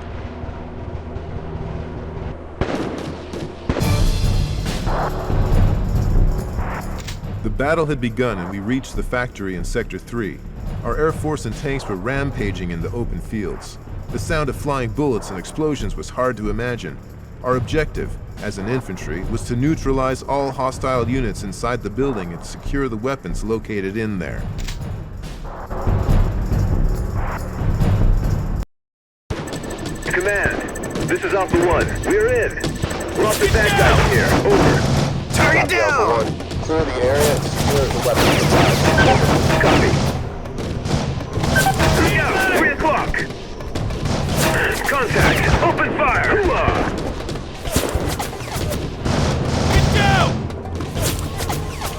Speaker 1: The battle had begun and we reached the factory in Sector 3. Our Air Force and tanks were rampaging in the open fields. The sound of flying bullets and explosions was hard to imagine. Our objective, as an infantry, was to neutralize all hostile units inside the building and secure the weapons located in there.
Speaker 2: Command, this is Alpha 1. We're in. Lost the bad guys here. Over.
Speaker 9: Target
Speaker 8: Copy,
Speaker 9: down!
Speaker 8: Alpha 1. Clear the area and secure the weapons inside.
Speaker 2: Copy. Look out! 3 o'clock. Contact. Open fire. Hooah!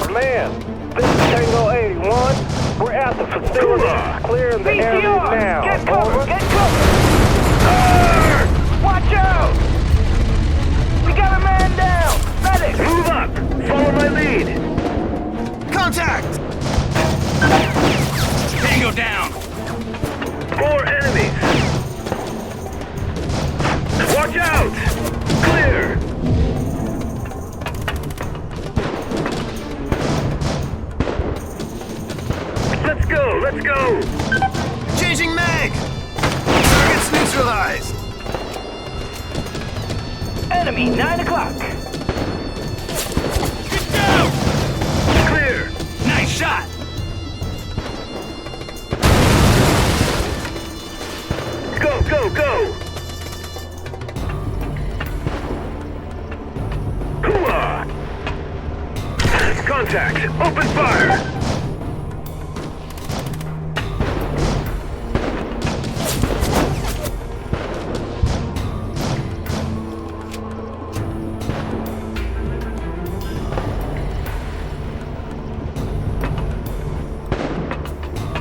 Speaker 5: Command, this is Tango 81. We're at the facility.
Speaker 2: Hooah!
Speaker 5: Clearing the area now.
Speaker 10: Get cover!
Speaker 5: Over.
Speaker 10: Get cover! Watch out! We got a man down! Medic!
Speaker 2: Move up. Follow my lead.
Speaker 9: Contact!
Speaker 6: Tango down!
Speaker 2: More enemies. Watch out! Clear. Let's go. Let's go.
Speaker 9: Changing mag! Target's neutralized!
Speaker 5: Enemy, 9 o'clock.
Speaker 6: Get down!
Speaker 2: Clear.
Speaker 6: Nice shot!
Speaker 2: Go, go, go! Hooah! Contact! Open fire!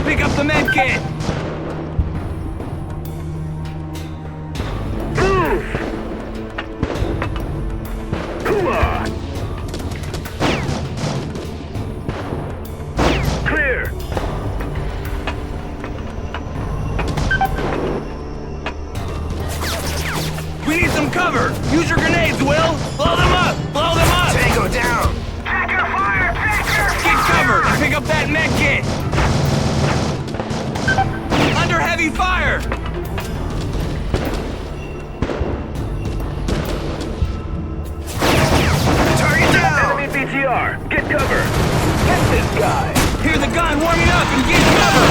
Speaker 6: Pick up the med kit!
Speaker 2: Move! Hooah! Clear!
Speaker 6: We need some cover! Use your grenades, Will! Blow them up! Blow them up!
Speaker 9: Tango down!
Speaker 10: Take your fire! Take your
Speaker 6: Get cover and pick up that med kit! Under heavy fire!
Speaker 9: Target down!
Speaker 2: Enemy BTR! Get cover!
Speaker 5: Get this guy.
Speaker 6: Hear the gun warming up and get cover!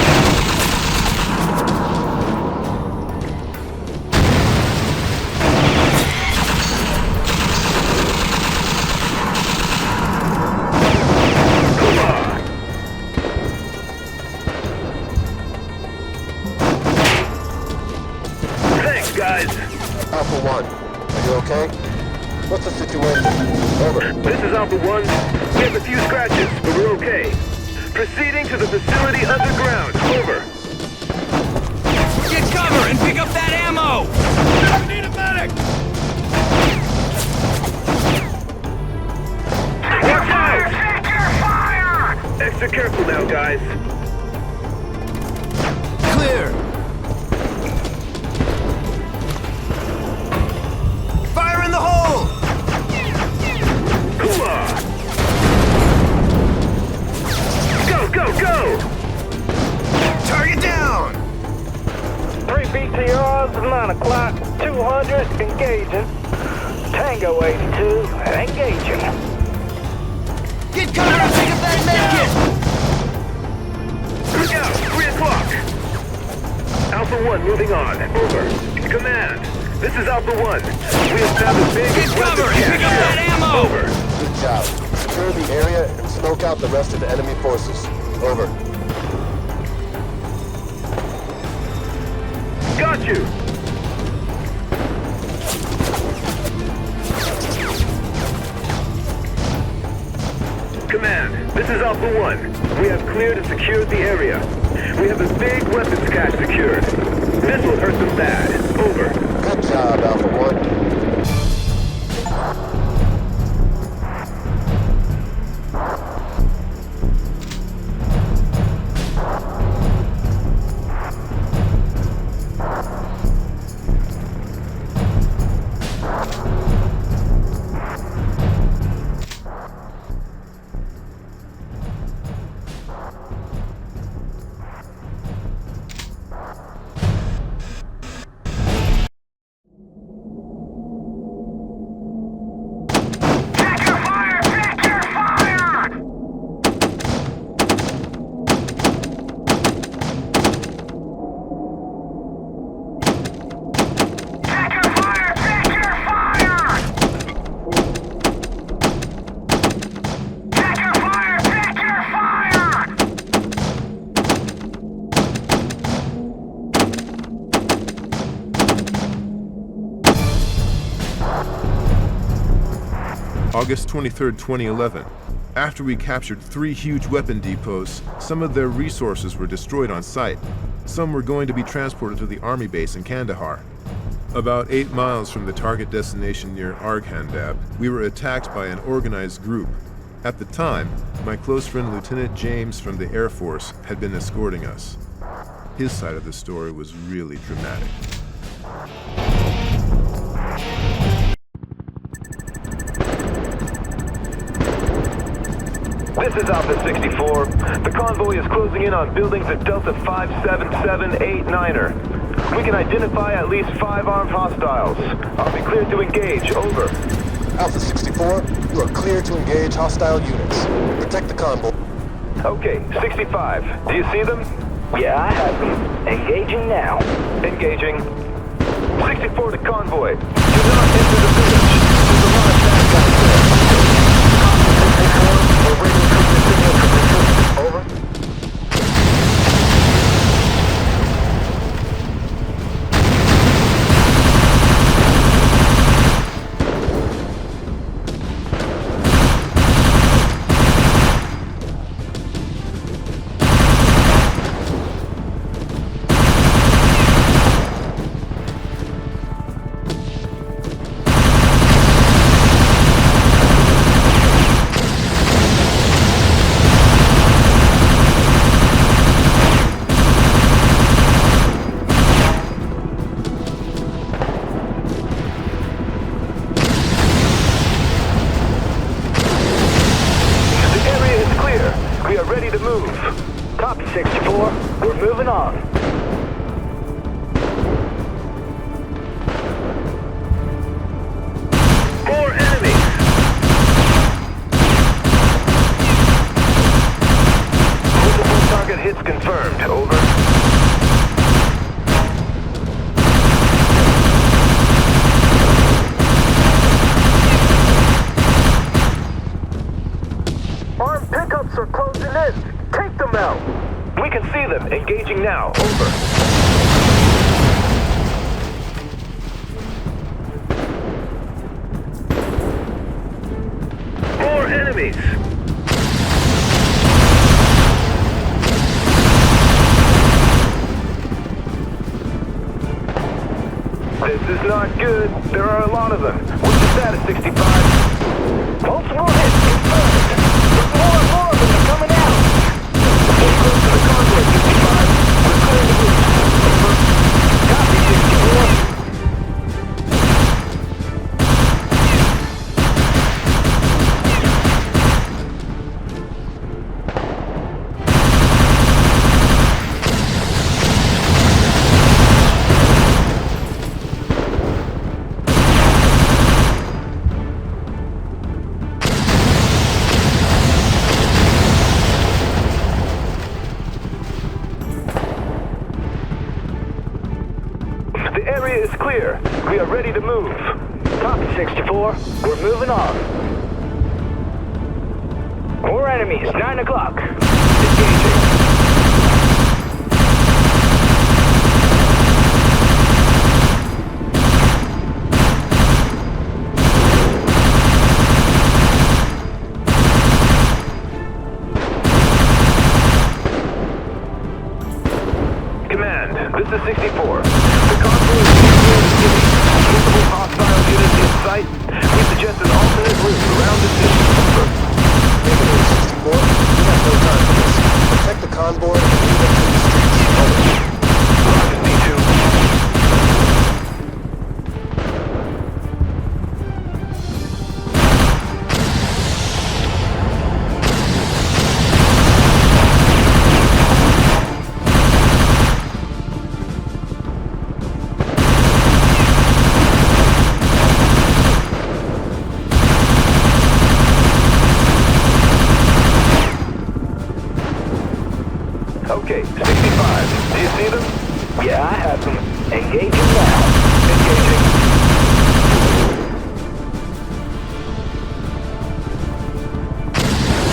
Speaker 2: guys?
Speaker 8: Alpha 1, are you okay? What's the situation? Over.
Speaker 2: This is Alpha 1. We have a few scratches, but we're okay. Proceeding to the facility underground. Over.
Speaker 9: Get cover and pick up that ammo!
Speaker 6: We need a medic!
Speaker 2: Watch out!
Speaker 10: Take your fire!
Speaker 2: Extra careful now, guys.
Speaker 9: Clear! Fire in the hole!
Speaker 2: Hooah! Go, go, go!
Speaker 9: Target down!
Speaker 10: 3 BTRs, 9 o'clock, 200, engaging. Tango 82, engaging.
Speaker 9: Get cover and pick up that medkit!
Speaker 2: Look out! 3 o'clock! Alpha 1 moving on. Over. Command, this is Alpha 1. We have found a big
Speaker 9: Get cover and pick up that ammo!
Speaker 2: Over.
Speaker 8: Good job. Secure the area and smoke out the rest of the enemy forces. Over.
Speaker 2: Got you! Command, this is Alpha 1. We have cleared and secured the area. We have a big weapons cache secured. This will hurt them bad. Over.
Speaker 8: Good job, Alpha 1.
Speaker 10: Take your fire! Take your fire! Take your fire! Take your fire! Take your fire! Take your fire!
Speaker 1: August 23rd, 2011. After we captured 3 huge weapon depots, some of their resources were destroyed on site. Some were going to be transported to the army base in Kandahar. About 8 miles from the target destination near Arghandab, we were attacked by an organized group. At the time, my close friend Lieutenant James from the Air Force had been escorting us. His side of the story was really dramatic.
Speaker 2: This is Alpha 64. The convoy is closing in on buildings at Delta 57789er. We can identify at least 5 armed hostiles. I'll be cleared to engage. Over.
Speaker 8: Alpha 64, you are clear to engage hostile units. Protect the convoy.
Speaker 2: Okay, 65. Do you see them?
Speaker 10: Yeah, I have them. Engaging now.
Speaker 2: Engaging. 64 to convoy. Do not enter the village. There's a lot of bad guys there. We're waiting for the signal from the troops. Over.
Speaker 10: Copy, 64. We're moving on.
Speaker 2: More enemies! Multiple target hits confirmed. Over.
Speaker 10: Armed pickups are closing in. Take them out.
Speaker 2: We can see them. Engaging now. Over. enemies!
Speaker 4: This is not good. There are a lot of them. What's the status, 65?
Speaker 10: Multiple hits confirmed. There's more and more of them are coming out.
Speaker 4: We're close to the convoy, 65. We're clearing the route. Over. Copy, 64. The area is clear. We are ready to move.
Speaker 10: Copy, 64. We're moving on. More enemies, 9 o'clock.
Speaker 4: Engaging. Command, this is 64. The convoy is near the city. Multiple hostile units in sight. We suggest an alternate route around the city. Over.
Speaker 8: Negative 64. We have no time for this. Protect the convoy and leave them to the streets. Over.
Speaker 4: Roger, C2. Okay, 65. Do you see them?
Speaker 10: Yeah, I have them. Engaging now.
Speaker 4: Engaging.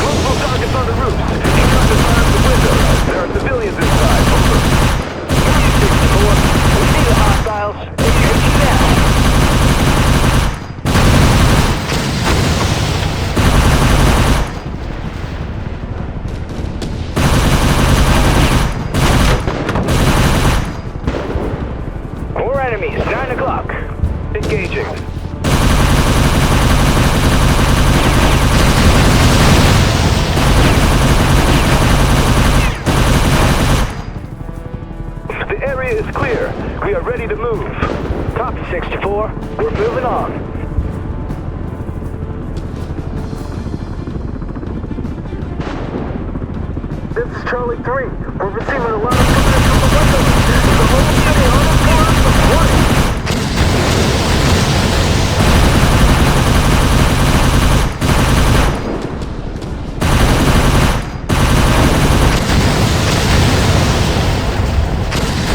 Speaker 4: Multiple targets on the roofs. Keep trying to fire the windows. There are civilians inside. Over.
Speaker 10: Copy, 64. We see the hostiles. Engaging now. More enemies, 9 o'clock.
Speaker 4: Engaging. The area is clear. We are ready to move.
Speaker 10: Copy, 64. We're moving on.
Speaker 4: This is Charlie 3. We're receiving a lot of command from the windows. The whole city on the course of warning.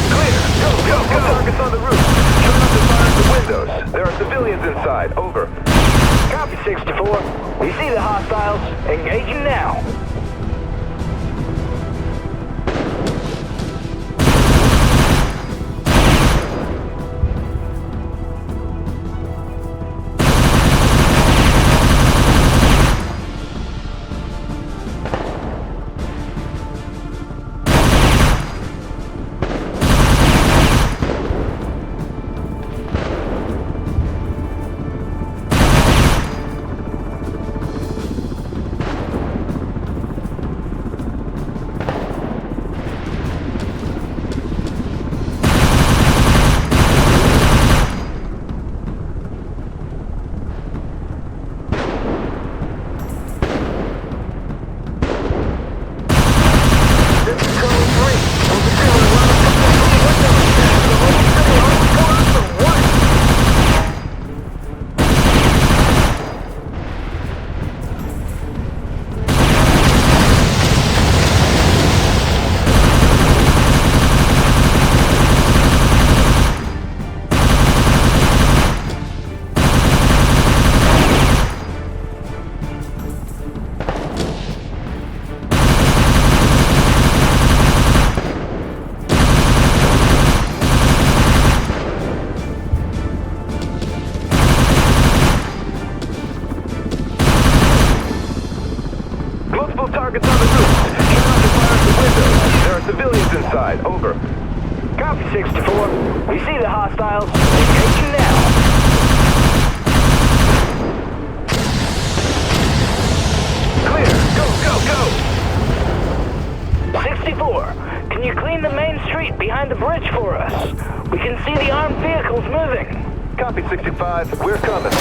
Speaker 4: Clear. Go. Targets on the roof. Try not to fire at the windows. There are civilians inside. Over.
Speaker 10: Copy, 64. We see the hostiles. Engaging now.
Speaker 4: units inside. Over.
Speaker 10: Copy, 64. We see the hostiles. Engaging now.
Speaker 4: Clear. Go.
Speaker 10: 64, can you clean the main street behind the bridge for us? We can see the armed vehicles moving.
Speaker 4: Copy, 65. We're coming.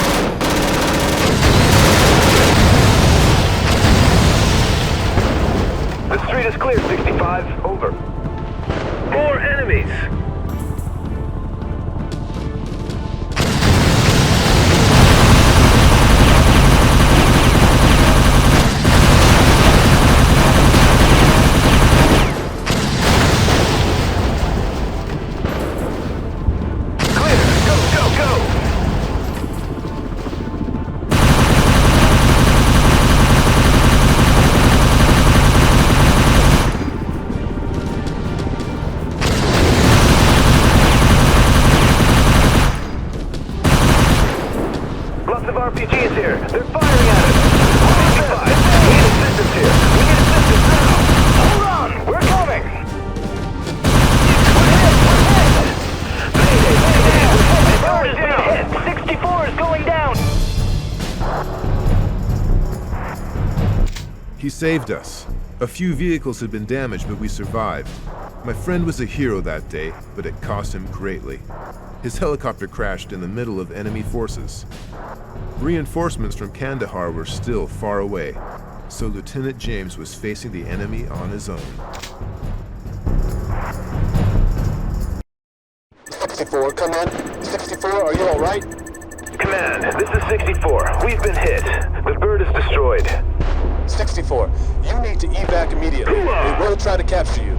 Speaker 4: The street is clear, 65. Over.
Speaker 2: More enemies!
Speaker 4: RPGs here. They're firing at us. 65. We need assistance here. We need assistance now.
Speaker 10: Hold on. We're coming.
Speaker 4: We're hit.
Speaker 10: We're hit. 64 is going down.
Speaker 1: He saved us. A few vehicles had been damaged, but we survived. My friend was a hero that day, but it cost him greatly. His helicopter crashed in the middle of enemy forces. Reinforcements from Kandahar were still far away, so Lieutenant James was facing the enemy on his own.
Speaker 8: 64, come in. 64, are you all right?
Speaker 4: Command, this is 64. We've been hit. The bird is destroyed.
Speaker 8: 64, you need to evac immediately. They will try to capture you.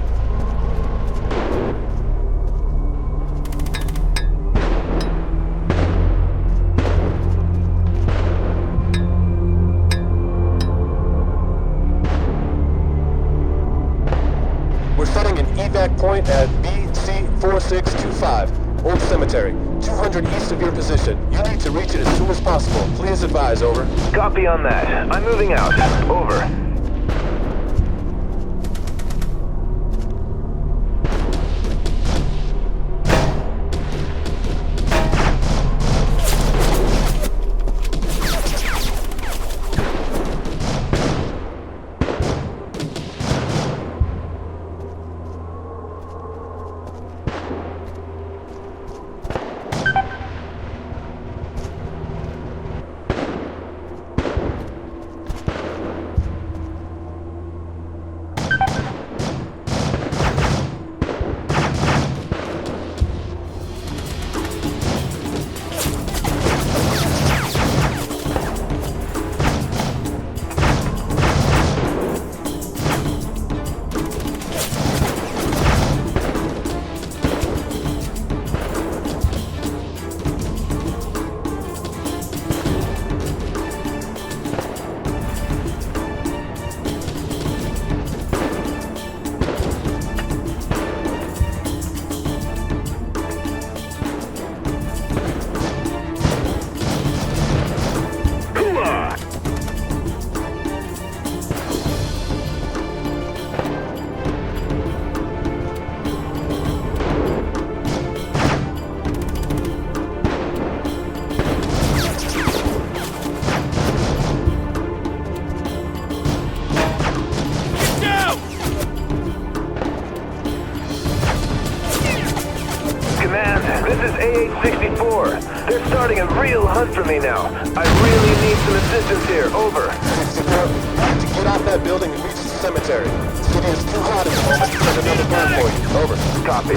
Speaker 8: We're setting an evac point at BC4625, Old Cemetery, 200 east of your position. You need to reach it as soon as possible. Please advise, over.
Speaker 4: Copy on that. I'm moving out. Over. This is AH-64. They're starting a real hunt for me now. I really need some assistance here. Over.
Speaker 8: 64, you need to get off that building and reach the cemetery. The city is too hot at the moment to send another bird for you. Over.
Speaker 4: Copy.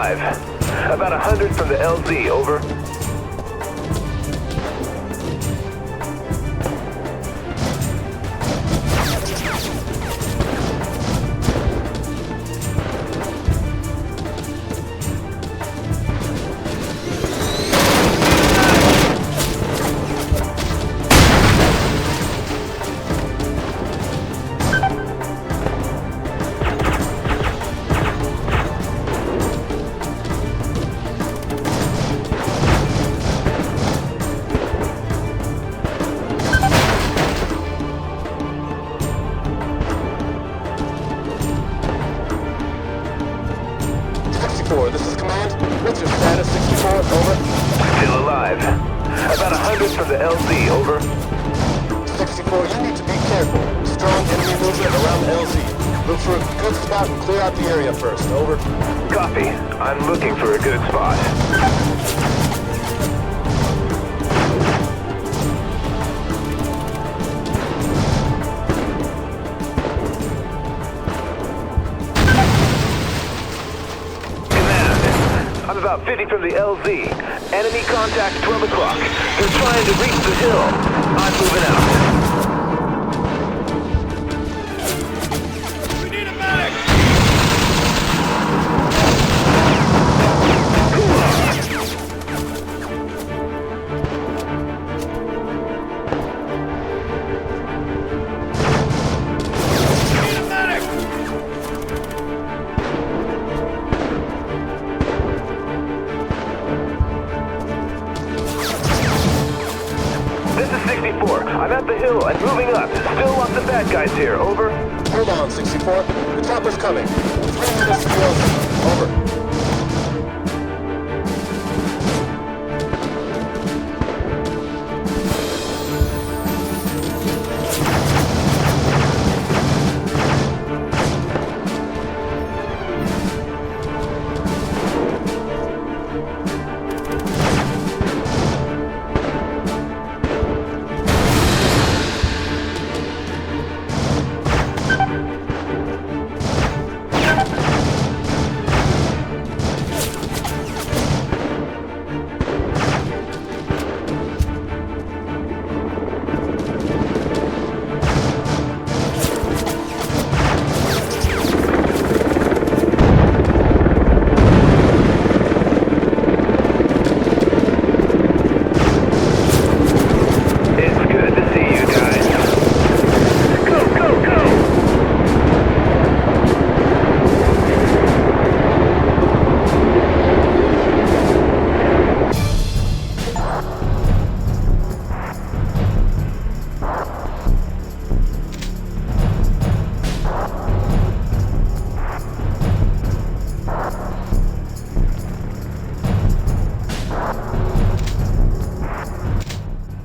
Speaker 2: alive. About 100 from the LZ, over.
Speaker 8: This is Command. What's your status, 64? Over.
Speaker 2: Still alive. About 100 from the LZ, over.
Speaker 8: 64, you need to be careful. Strong enemy movement around the LZ. Look for a good spot and clear out the area first. Over.
Speaker 2: Copy. I'm looking for a good spot. I'm about 50 from the LZ. Enemy contact 12 o'clock. They're trying to reach the hill. I'm moving out.
Speaker 6: We need a medic!
Speaker 2: I'm at the hill and moving up. Still lots of bad guys here. Over.
Speaker 8: Hold on, 64. The chopper's coming. 3 minutes to the LZ. Over.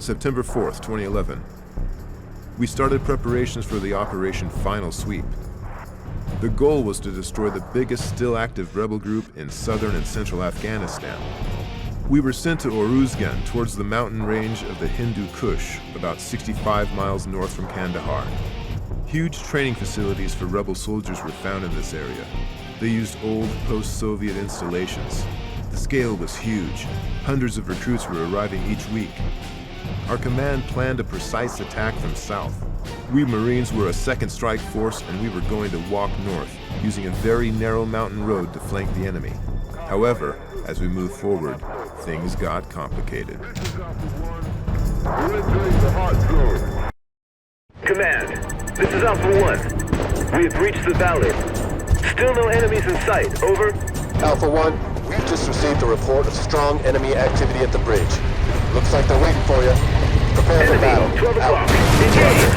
Speaker 1: September 4th, 2011. We started preparations for the Operation Final Sweep. The goal was to destroy the biggest still active rebel group in southern and central Afghanistan. We were sent to Uruzgan towards the mountain range of the Hindu Kush, about 65 miles north from Kandahar. Huge training facilities for rebel soldiers were found in this area. They used old post-Soviet installations. The scale was huge. Hundreds of recruits were arriving each week. Our command planned a precise attack from south. We Marines were a second strike force and we were going to walk north, using a very narrow mountain road to flank the enemy. However, as we moved forward, things got complicated.
Speaker 2: Command, this is Alpha 1. We have reached the valley. Still no enemies in sight, over.
Speaker 8: Alpha 1, we've just received a report of strong enemy activity at the bridge. Looks like they're waiting for you. Prepare for battle.
Speaker 2: 12 o'clock.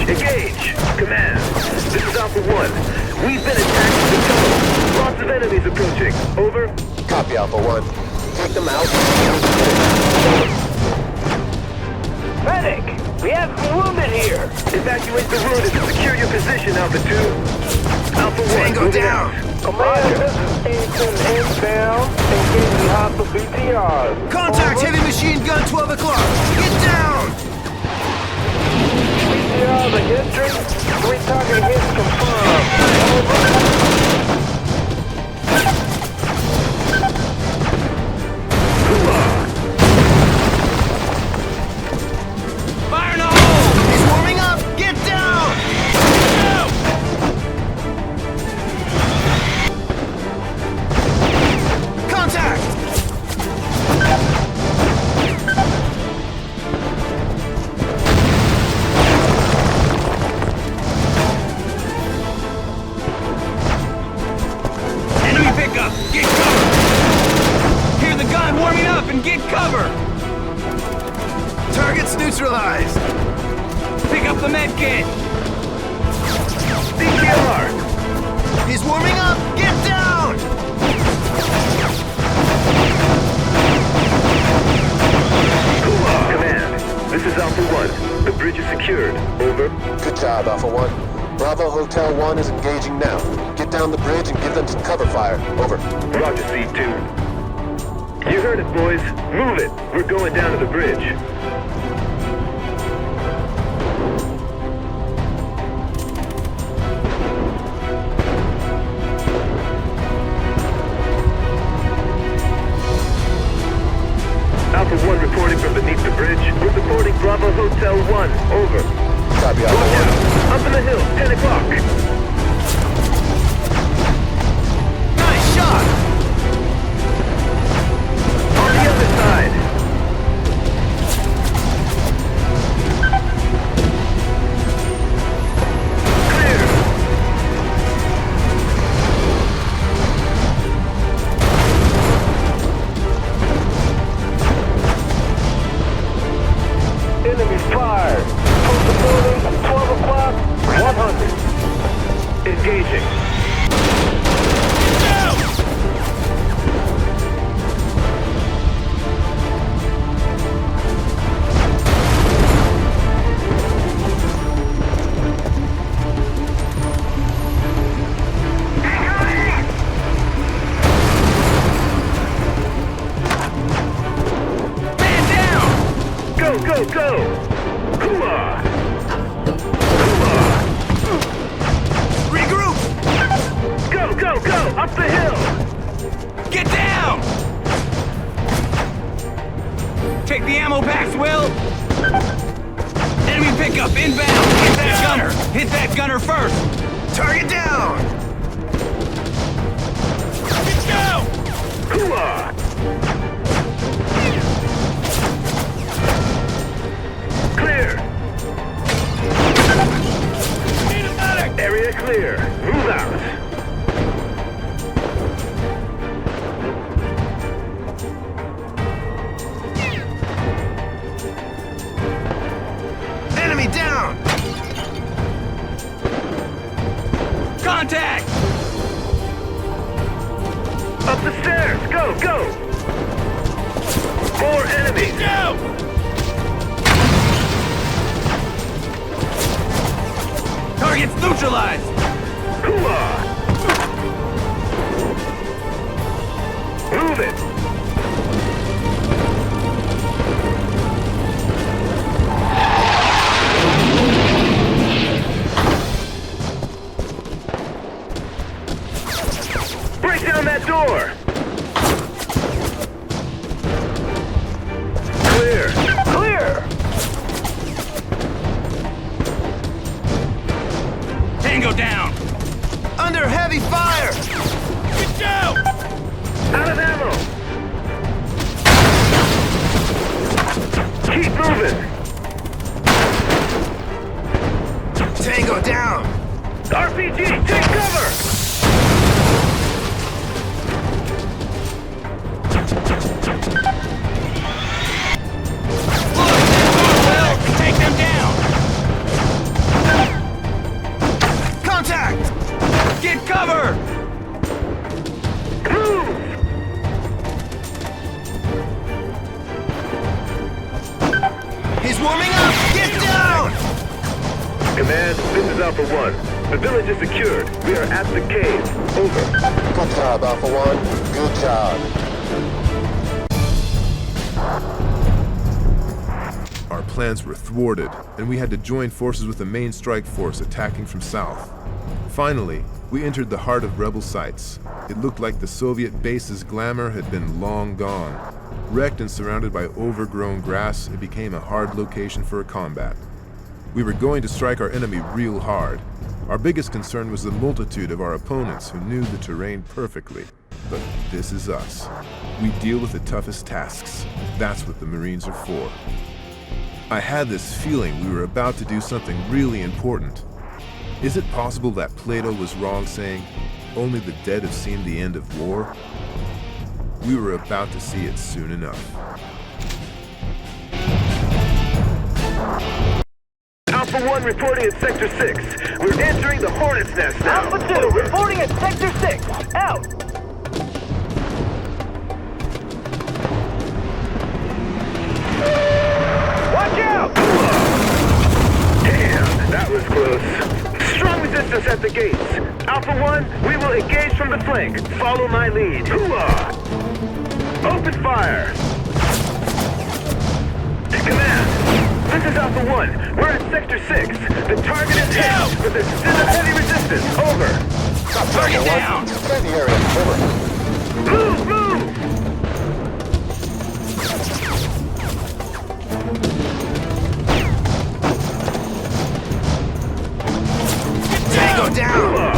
Speaker 2: Engage! Command, this is Alpha 1. We've been attacked from the tunnel. Lots of enemies approaching. Over.
Speaker 8: Copy, Alpha 1. Take them out.
Speaker 10: Medic! We have some wounded here!
Speaker 2: Evacuate the wounded and secure your position, Alpha 2. Alpha 1,
Speaker 9: Tango down!
Speaker 10: Command, this is Ethan inbound. Engaging hostile BTR.
Speaker 9: Contact heavy machine gun 12 o'clock! Get down!
Speaker 10: BTR, the history? 3 target hits confirmed. Over.
Speaker 9: med kit!
Speaker 2: CPR!
Speaker 9: He's warming up! Get down!
Speaker 2: Command, this is Alpha 1. The bridge is secured. Over.
Speaker 8: Good job, Alpha 1. Bravo Hotel 1 is engaging now. Get down the bridge and give them some cover fire. Over.
Speaker 2: Roger, C2. You heard it, boys. Move it. We're going down to the bridge. Alpha 1 reporting from beneath the bridge. We're supporting Bravo Hotel 1. Over.
Speaker 8: Copy, Alpha 1.
Speaker 2: Up in the hill, 10 o'clock.
Speaker 9: Nice shot!
Speaker 2: On the other side. Clear.
Speaker 5: Enemy fire. Post the building, 12 o'clock, 100.
Speaker 2: Engaging.
Speaker 9: Man down!
Speaker 2: Go, go, go! Hooah! Hooah!
Speaker 9: Regroup!
Speaker 2: Go, go, go! Up the hill!
Speaker 9: Get down! Take the ammo packs, Will! Enemy pickup inbound! Hit that gunner! Hit that gunner first! Target down! Get down!
Speaker 2: Hooah! Clear! Area clear. Move out.
Speaker 9: Enemy down! Contact!
Speaker 2: Up the stairs. Go, go! More enemies.
Speaker 9: Go! Target's neutralized!
Speaker 2: Hooah! Move it! Break down that door! Clear! Clear!
Speaker 9: Tango down! Under heavy fire! Get down!
Speaker 2: Out of ammo! Keep moving!
Speaker 9: Tango down!
Speaker 2: RPG, take cover!
Speaker 9: Will, take them down! Contact! Get cover!
Speaker 2: Move!
Speaker 9: He's warming up! Get down!
Speaker 2: Command, this is Alpha 1. The village is secured. We are at the cave. Over.
Speaker 8: Good job, Alpha 1. Good job.
Speaker 1: Our plans were thwarted, and we had to join forces with the main strike force attacking from south. Finally, we entered the heart of rebel sites. It looked like the Soviet base's glamour had been long gone. Wrecked and surrounded by overgrown grass, it became a hard location for a combat. We were going to strike our enemy real hard. Our biggest concern was the multitude of our opponents who knew the terrain perfectly. But this is us. We deal with the toughest tasks. That's what the Marines are for. I had this feeling we were about to do something really important. Is it possible that Plato was wrong saying, only the dead have seen the end of war? We were about to see it soon enough.
Speaker 2: Alpha Alpha 1 reporting at Sector 6. We're entering the Hornet's Nest now.
Speaker 10: Alpha 2, reporting at Sector 6. Out. Watch out!
Speaker 2: Damn, that was close. Strong resistance at the gates. Alpha 1, we will engage from the flank. Follow my lead. Hooah! Open fire! Command, this is Alpha 1. We're at Sector 6. The target is hit, but there's still a heavy resistance. Over.
Speaker 9: Target down!
Speaker 8: Scan the area. Over.
Speaker 2: Move, move!
Speaker 9: Tango down!
Speaker 2: Hooah!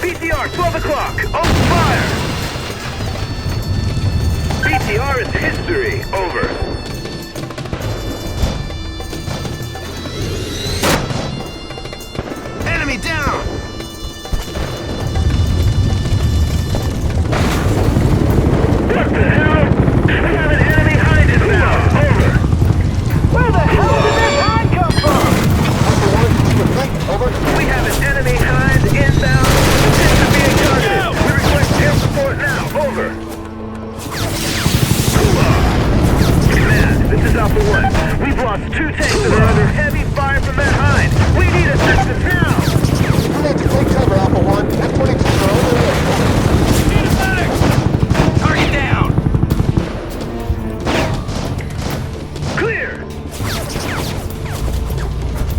Speaker 2: BTR, 12 o'clock. Open fire! BTR is history. Over.
Speaker 9: Enemy down!
Speaker 2: What the hell? We have an enemy behind us now. Over.
Speaker 10: Where the hell did this hand come from?
Speaker 8: Alpha 1, to your flank. Over.
Speaker 2: We have an enemy hind inbound. Tanks are being targeted. We request air support now. Over. Command, this is Alpha 1. We've lost 2 tanks that are under heavy fire from that hind. We need assistance now.
Speaker 8: You need to take cover, Alpha 1. F-22s are on their way.
Speaker 9: Need a medic! Target down!
Speaker 2: Clear.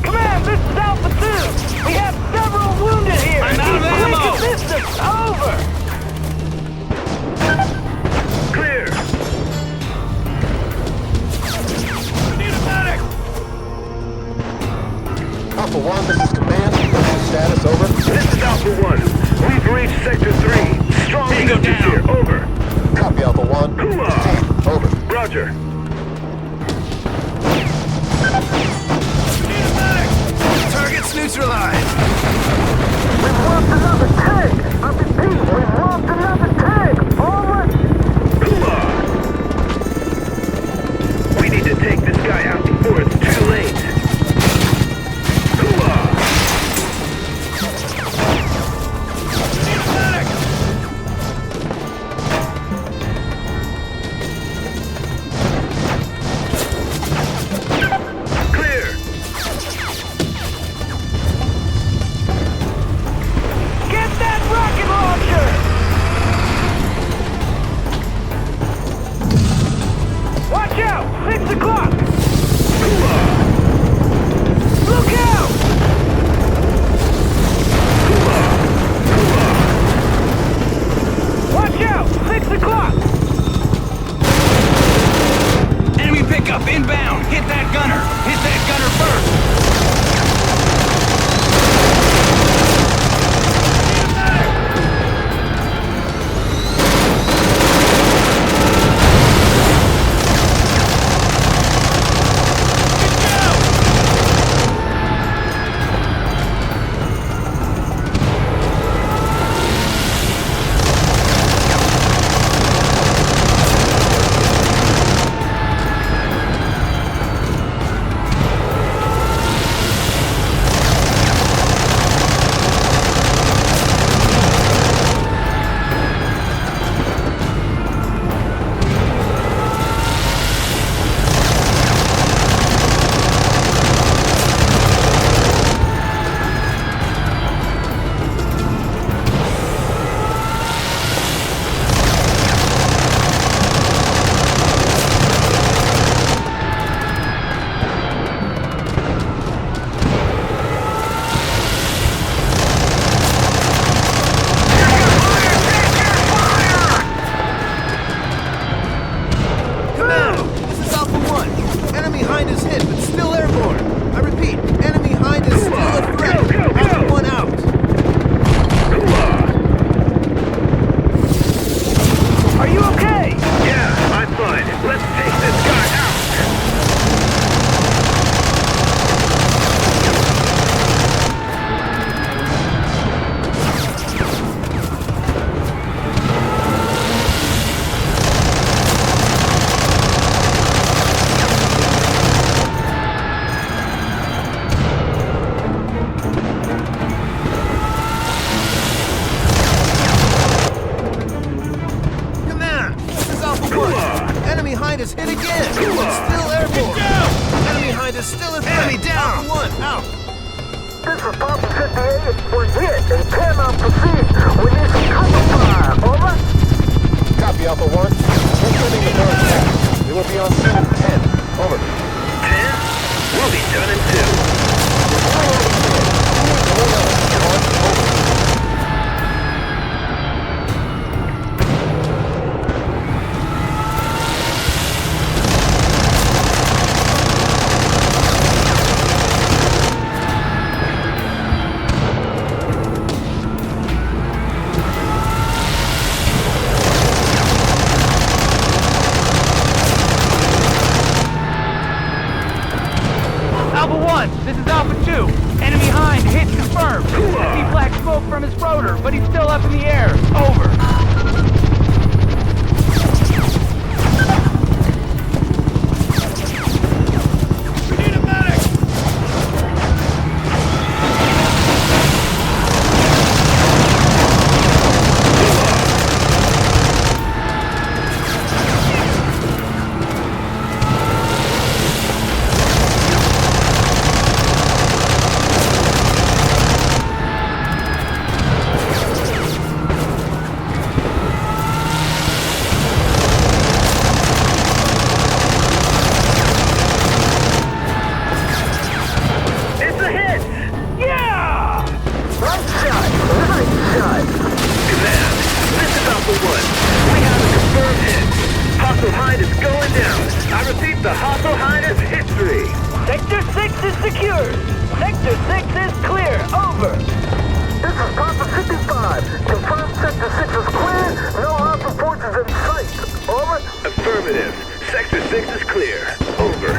Speaker 10: Command, this is Alpha 2. We have several wounded here.
Speaker 9: I'm out of
Speaker 10: Need
Speaker 9: ammo.
Speaker 10: quick assistance. Over.
Speaker 2: Clear.
Speaker 9: Need a medic!
Speaker 8: Alpha 1, this is Command. What's your status? Over.
Speaker 2: This is Alpha 1. We've reached Sector 3. Strong
Speaker 9: Tango
Speaker 2: resistance
Speaker 9: down.
Speaker 2: here. Over.
Speaker 8: Copy, Alpha 1.
Speaker 2: Hooah!
Speaker 8: Proceed. Over.
Speaker 2: Roger.
Speaker 9: Need a medic! Target's neutralized!
Speaker 5: We've lost another tank. I repeat, we've lost another tank. Over.
Speaker 2: Hooah! We need to take this guy out before it's too late. Hooah!
Speaker 9: Need a medic!
Speaker 11: is hit again! It's still airborne! Enemy behind is still in front! Enemy down! Alpha 1, out!
Speaker 5: This is Papa 58. We're hit and cannot proceed. We need some cover fire. Over.
Speaker 8: Copy, Alpha 1. We're sending the north path. We will be on scene in 10. Over.
Speaker 2: 10? We'll be done in 2.
Speaker 10: Alpha 1, this is Alpha 2. Enemy behind, hit confirmed. I see black smoke from his rotor, but he's still up in the air. Over.
Speaker 6: We need a medic!
Speaker 2: It's a hit!
Speaker 10: Yeah!
Speaker 5: Right shot. Right shot.
Speaker 2: Command, this is Alpha 1. We have a confirmed hit. Hostile Hind is going down. I repeat, the Hostile Hind is history.
Speaker 10: Sector 6 is secured. Sector 6 is clear. Over.
Speaker 5: This is Papa 55. Confirm Sector 6 is clear. No hostile forces in sight. Over.
Speaker 2: Affirmative. Sector 6 is clear. Over.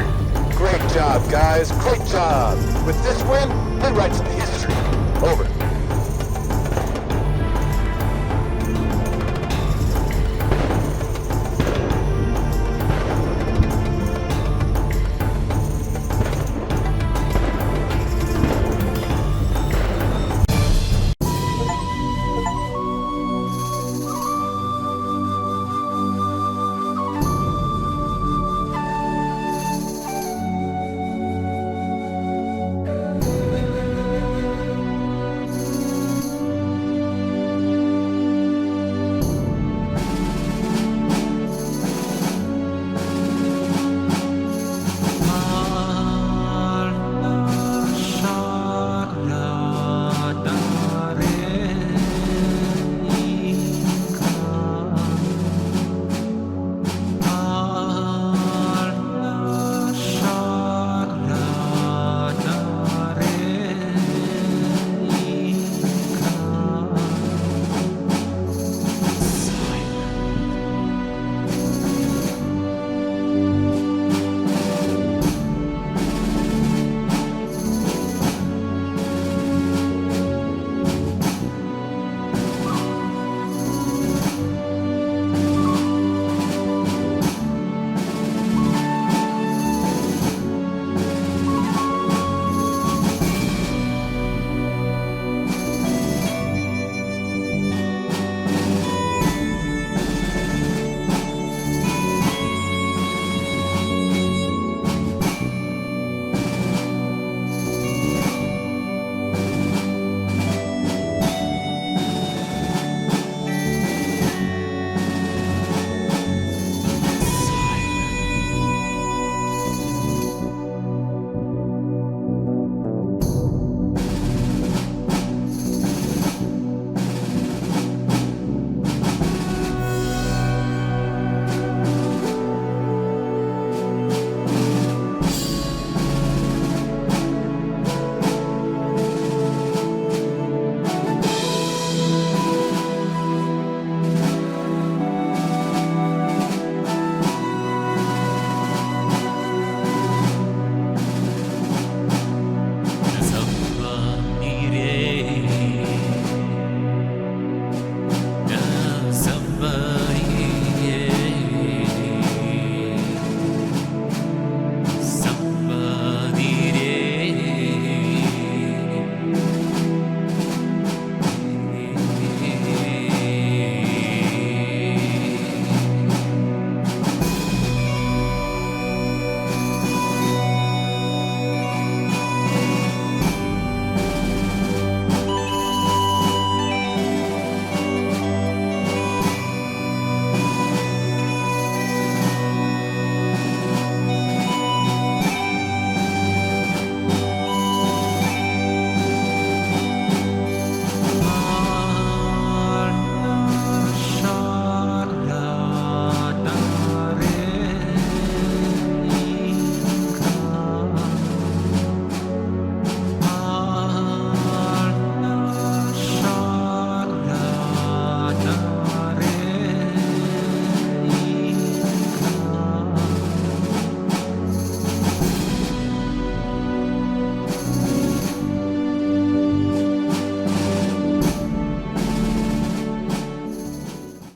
Speaker 8: Great job, guys. Great job. With this win, they write some history. Over.